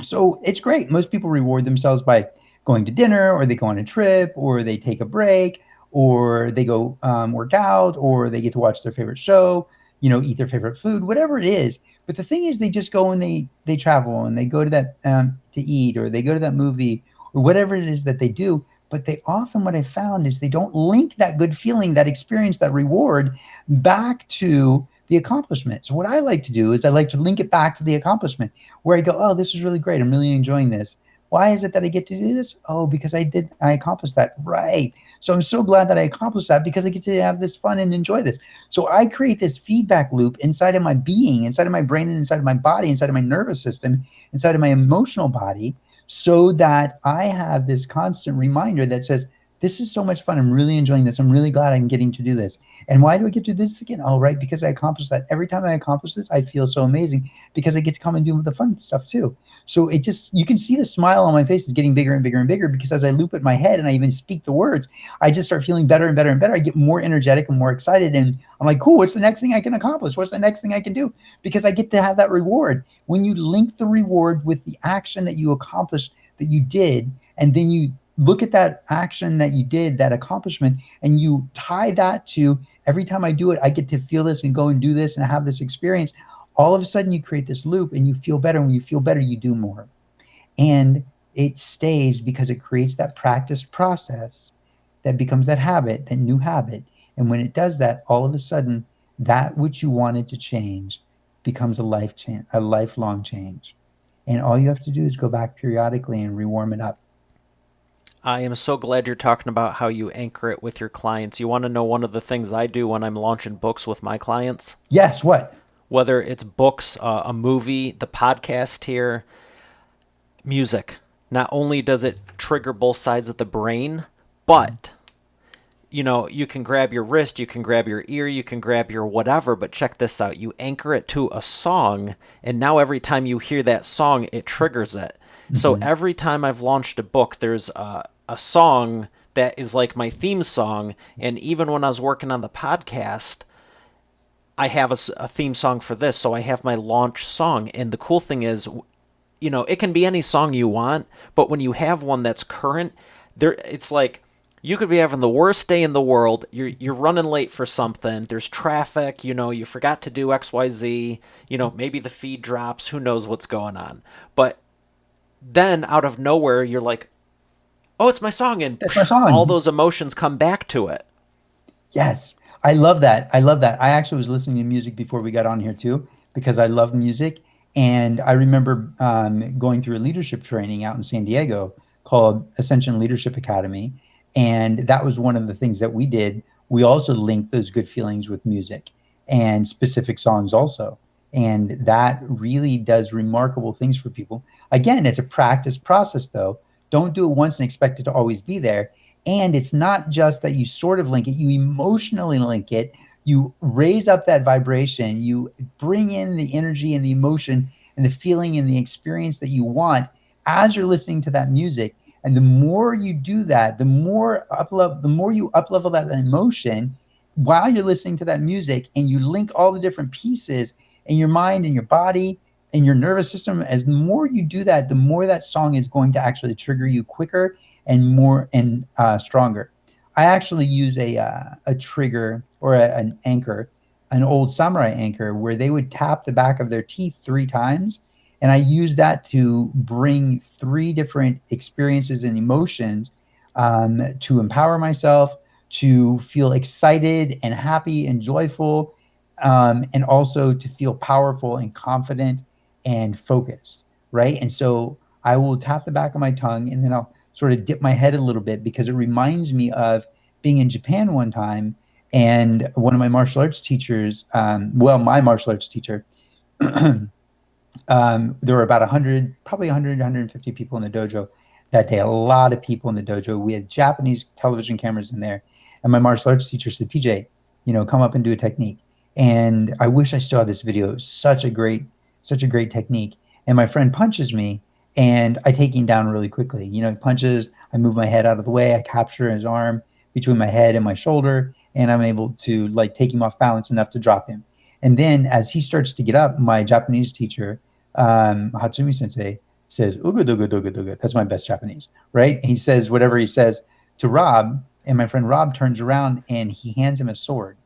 Speaker 2: So it's great. Most people reward themselves by going to dinner, or they go on a trip, or they take a break, or they go work out, or they get to watch their favorite show, eat their favorite food, whatever it is. But the thing is, they just go and they travel and they go to that to eat, or they go to that movie, or whatever it is that they do. But they often, what I found is they don't link that good feeling, that experience, that reward back to the accomplishment. So what I like to do is I like to link it back to the accomplishment, where I go, oh, this is really great. I'm really enjoying this. Why is it that I get to do this? Oh, because I accomplished that. Right. So I'm so glad that I accomplished that because I get to have this fun and enjoy this. So I create this feedback loop inside of my being, inside of my brain, and inside of my body, inside of my nervous system, inside of my emotional body, so that I have this constant reminder that says, this is so much fun. I'm really enjoying this. I'm really glad I'm getting to do this. And why do I get to do this again? Oh, right, because I accomplished that. Every time I accomplish this, I feel so amazing because I get to come and do the fun stuff too. So it just, you can see the smile on my face is getting bigger and bigger and bigger, because as I loop it in my head and I even speak the words, I just start feeling better and better and better. I get more energetic and more excited. And I'm like, cool, what's the next thing I can accomplish? What's the next thing I can do? Because I get to have that reward. When you link the reward with the action that you accomplished, that you did, and then you look at that action that you did, that accomplishment, and you tie that to every time I do it, I get to feel this and go and do this and have this experience. All of a sudden, you create this loop and you feel better. When you feel better, you do more. And it stays because it creates that practice process that becomes that habit, that new habit. And when it does that, all of a sudden, that which you wanted to change becomes a lifelong change. And all you have to do is go back periodically and rewarm it up.
Speaker 1: I am so glad you're talking about how you anchor it with your clients. You want to know one of the things I do when I'm launching books with my clients?
Speaker 2: Yes, what?
Speaker 1: Whether it's books, a movie, the podcast here, music. Not only does it trigger both sides of the brain, but you can grab your wrist, you can grab your ear, you can grab your whatever, but check this out. You anchor it to a song, and now every time you hear that song, it triggers it. So
Speaker 2: Mm-hmm.
Speaker 1: every time I've launched a book, there's a song that is like my theme song. And even when I was working on the podcast, I have a theme song for this. So I have my launch song. And the cool thing is, it can be any song you want, but when you have one that's current, it's like you could be having the worst day in the world. You're running late for something. There's traffic. You forgot to do XYZ. Maybe the feed drops. Who knows what's going on? But then out of nowhere, you're like, "Oh, it's my song," and
Speaker 2: That's my
Speaker 1: all
Speaker 2: song.
Speaker 1: those emotions come back to it.
Speaker 2: Yes. I love that. I love that. I actually was listening to music before we got on here too, because I love music. And I remember going through a leadership training out in San Diego called Ascension Leadership Academy. And that was one of the things that we did. We also linked those good feelings with music and specific songs also. And that really does remarkable things for people. Again, it's a practice process, though. Don't do it once and expect it to always be there. And it's not just that you sort of link it, you emotionally link it. You raise up that vibration, you bring in the energy and the emotion and the feeling and the experience that you want as you're listening to that music. And the more you do that, the more you up level that emotion while you're listening to that music, and you link all the different pieces in your mind and your body and your nervous system. As the more you do that, the more that song is going to actually trigger you quicker and more and stronger. I actually use a trigger or an anchor, an old samurai anchor, where they would tap the back of their teeth 3 times, and I use that to bring 3 different experiences and emotions, to empower myself, to feel excited and happy and joyful, and also to feel powerful and confident and focused, right? And so I will tap the back of my tongue, and then I'll sort of dip my head a little bit because it reminds me of being in Japan one time. And one of my martial arts teachers, my martial arts teacher, there were about 100, probably 100, 150 people in the dojo that day, a lot of people in the dojo. We had Japanese television cameras in there. And my martial arts teacher said, PJ, come up and do a technique. And I wish I still had this video. It was such a great technique. And my friend punches me, and I take him down really quickly. He punches, I move my head out of the way, I capture his arm between my head and my shoulder, and I'm able to like take him off balance enough to drop him. And then as he starts to get up, my Japanese teacher, Hatsumi Sensei, says "uga duga duga duga." That's my best Japanese, right? He says whatever he says to Rob, and my friend Rob turns around and he hands him a sword,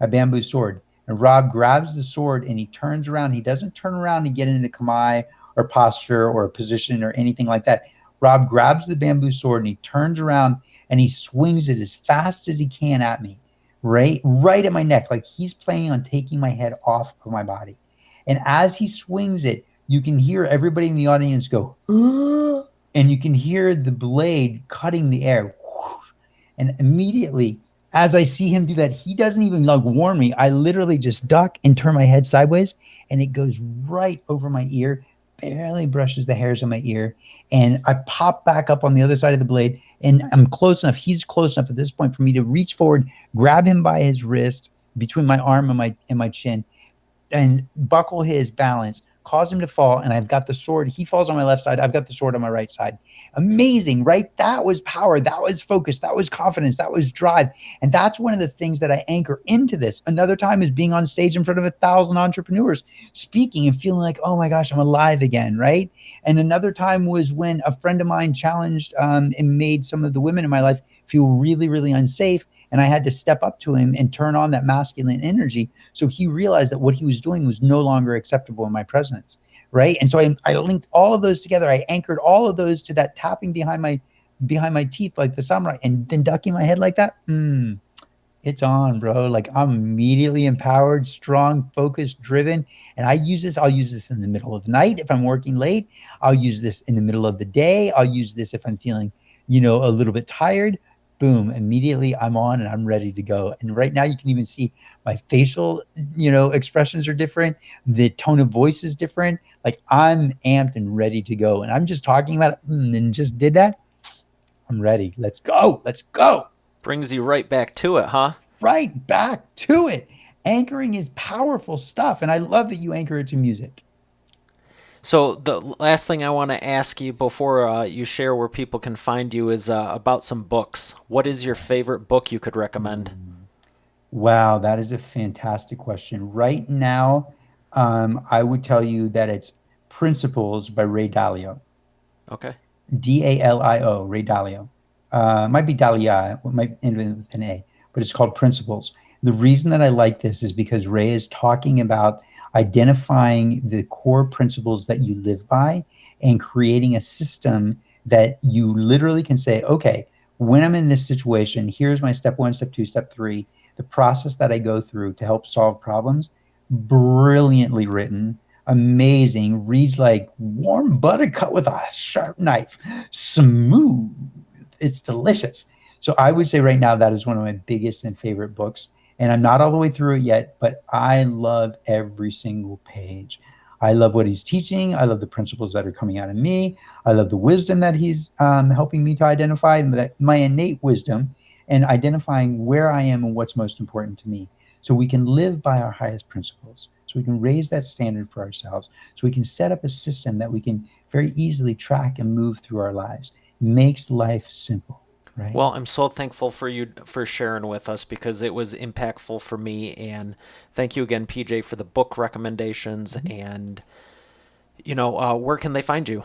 Speaker 2: a bamboo sword. And Rob grabs the sword and he turns around. He doesn't turn around and get into kamae or posture or position or anything like that. Rob grabs the bamboo sword and he turns around and he swings it as fast as he can at me, right at my neck, like he's planning on taking my head off of my body. And as he swings it, you can hear everybody in the audience go, and you can hear the blade cutting the air. And immediately, as I see him do that, he doesn't even like warn me. I literally just duck and turn my head sideways, and it goes right over my ear, barely brushes the hairs on my ear. And I pop back up on the other side of the blade, and I'm close enough. He's close enough at this point for me to reach forward, grab him by his wrist between my arm and my chin, and buckle his balance, cause him to fall, and I've got the sword. He falls on my left side. I've got the sword on my right side. Amazing, right? That was power. That was focus. That was confidence. That was drive. And that's one of the things that I anchor into this. Another time is being on stage in front of 1,000 entrepreneurs, speaking and feeling like, oh my gosh, I'm alive again, right? And another time was when a friend of mine challenged and made some of the women in my life feel really, really unsafe. And I had to step up to him and turn on that masculine energy. So he realized that what he was doing was no longer acceptable in my presence. Right. And so I linked all of those together. I anchored all of those to that tapping behind my teeth like the samurai, and then ducking my head like that. It's on, bro. Like, I'm immediately empowered, strong, focused, driven. And I'll use this in the middle of the night if I'm working late. I'll use this in the middle of the day. I'll use this if I'm feeling, a little bit tired. Boom, immediately I'm on and I'm ready to go. And right now you can even see my facial, expressions are different. The tone of voice is different. Like, I'm amped and ready to go. And I'm just talking about it and just did that. I'm ready. Let's go. Let's go.
Speaker 1: Brings you right back to it, huh?
Speaker 2: Right back to it. Anchoring is powerful stuff. And I love that you anchor it to music.
Speaker 1: So the last thing I want to ask you before you share where people can find you is about some books. What is your
Speaker 2: Yes.
Speaker 1: favorite book you could recommend?
Speaker 2: Wow, that is a fantastic question. Right now, I would tell you that it's Principles by Ray Dalio.
Speaker 1: Okay.
Speaker 2: Dalio, Ray Dalio. Might be Dahlia, it might end with an A, but it's called Principles. The reason that I like this is because Ray is talking about identifying the core principles that you live by and creating a system that you literally can say, okay, when I'm in this situation, here's my step one, step two, step three, the process that I go through to help solve problems. Brilliantly written, amazing, reads like warm butter cut with a sharp knife, smooth. It's delicious. So I would say right now that is one of my biggest and favorite books. And I'm not all the way through it yet, but I love every single page. I love what he's teaching. I love the principles that are coming out of me. I love the wisdom that he's helping me to identify, that my innate wisdom, and identifying where I am and what's most important to me. So we can live by our highest principles. So we can raise that standard for ourselves. So we can set up a system that we can very easily track and move through our lives. Makes life simple, right?
Speaker 1: Well, I'm so thankful for you for sharing with us because it was impactful for me. And thank you again, PJ, for the book recommendations.
Speaker 2: Mhm.
Speaker 1: And, where can they find you?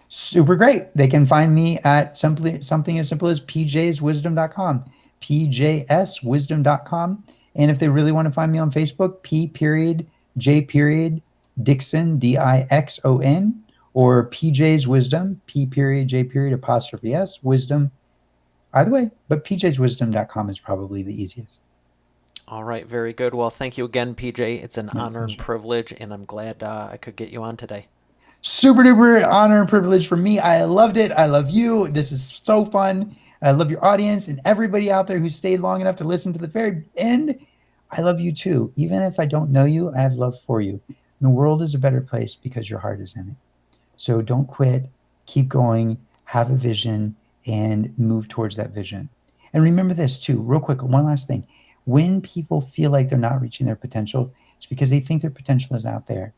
Speaker 2: Super great. They can find me at simply something as simple as pjswisdom.com, pjswisdom.com. And if they really want to find me on Facebook, P period J period Dixon, Dixon, or PJ's Wisdom, P period J period apostrophe S, wisdom. Either way, but pjswisdom.com is probably the easiest.
Speaker 1: All right, very good. Well, thank you again, PJ. It's an
Speaker 2: My
Speaker 1: honor and
Speaker 2: pleasure.
Speaker 1: privilege, and I'm glad I could get you on today.
Speaker 2: Super duper honor and privilege for me. I loved it. I love you. This is so fun. I love your audience and everybody out there who stayed long enough to listen to the very end. I love you too. Even if I don't know you, I have love for you. The world is a better place because your heart is in it. So don't quit. Keep going. Have a vision and move towards that vision. And remember this too, real quick, one last thing. When people feel like they're not reaching their potential, it's because they think their potential is out there.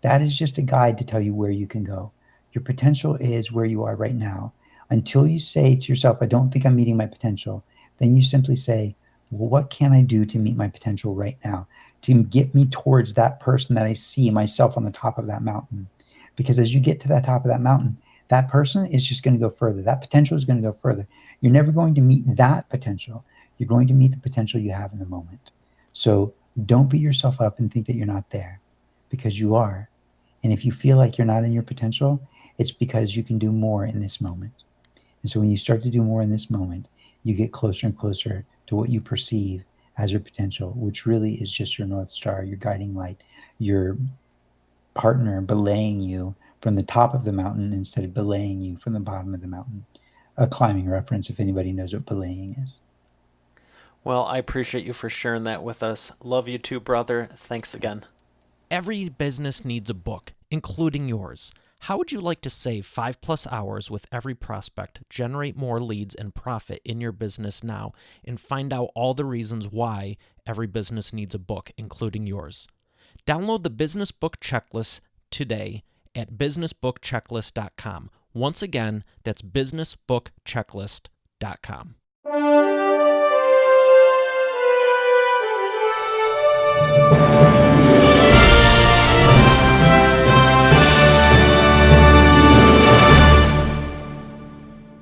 Speaker 2: That is just a guide to tell you where you can go. Your potential is where you are right now. Until you say to yourself, I don't think I'm meeting my potential, then you simply say, well, what can I do to meet my potential right now? To get me towards that person that I see myself on the top of that mountain. Because as you get to that top of that mountain, that person is just going to go further. That potential is going to go further. You're never going to meet that potential. You're going to meet the potential you have in the moment. So don't beat yourself up and think that you're not there, because you are. And if you feel like you're not in your potential, it's because you can do more in this moment. And so when you start to do more in this moment, you get closer and closer to what you perceive as your potential, which really is just your North Star, your guiding light, your partner belaying you from the top of the mountain instead of belaying you from the bottom of the mountain. A climbing reference, if anybody knows what belaying is.
Speaker 1: Well, I appreciate you for sharing that with us. Love you too, brother. Thanks again. Every business needs a book, including yours. How would you like to save 5+ hours with every prospect, generate more leads, and profit in your business now, and find out all the reasons why every business needs a book, including yours? Download the Business Book Checklist today at businessbookchecklist.com. Once again, that's businessbookchecklist.com.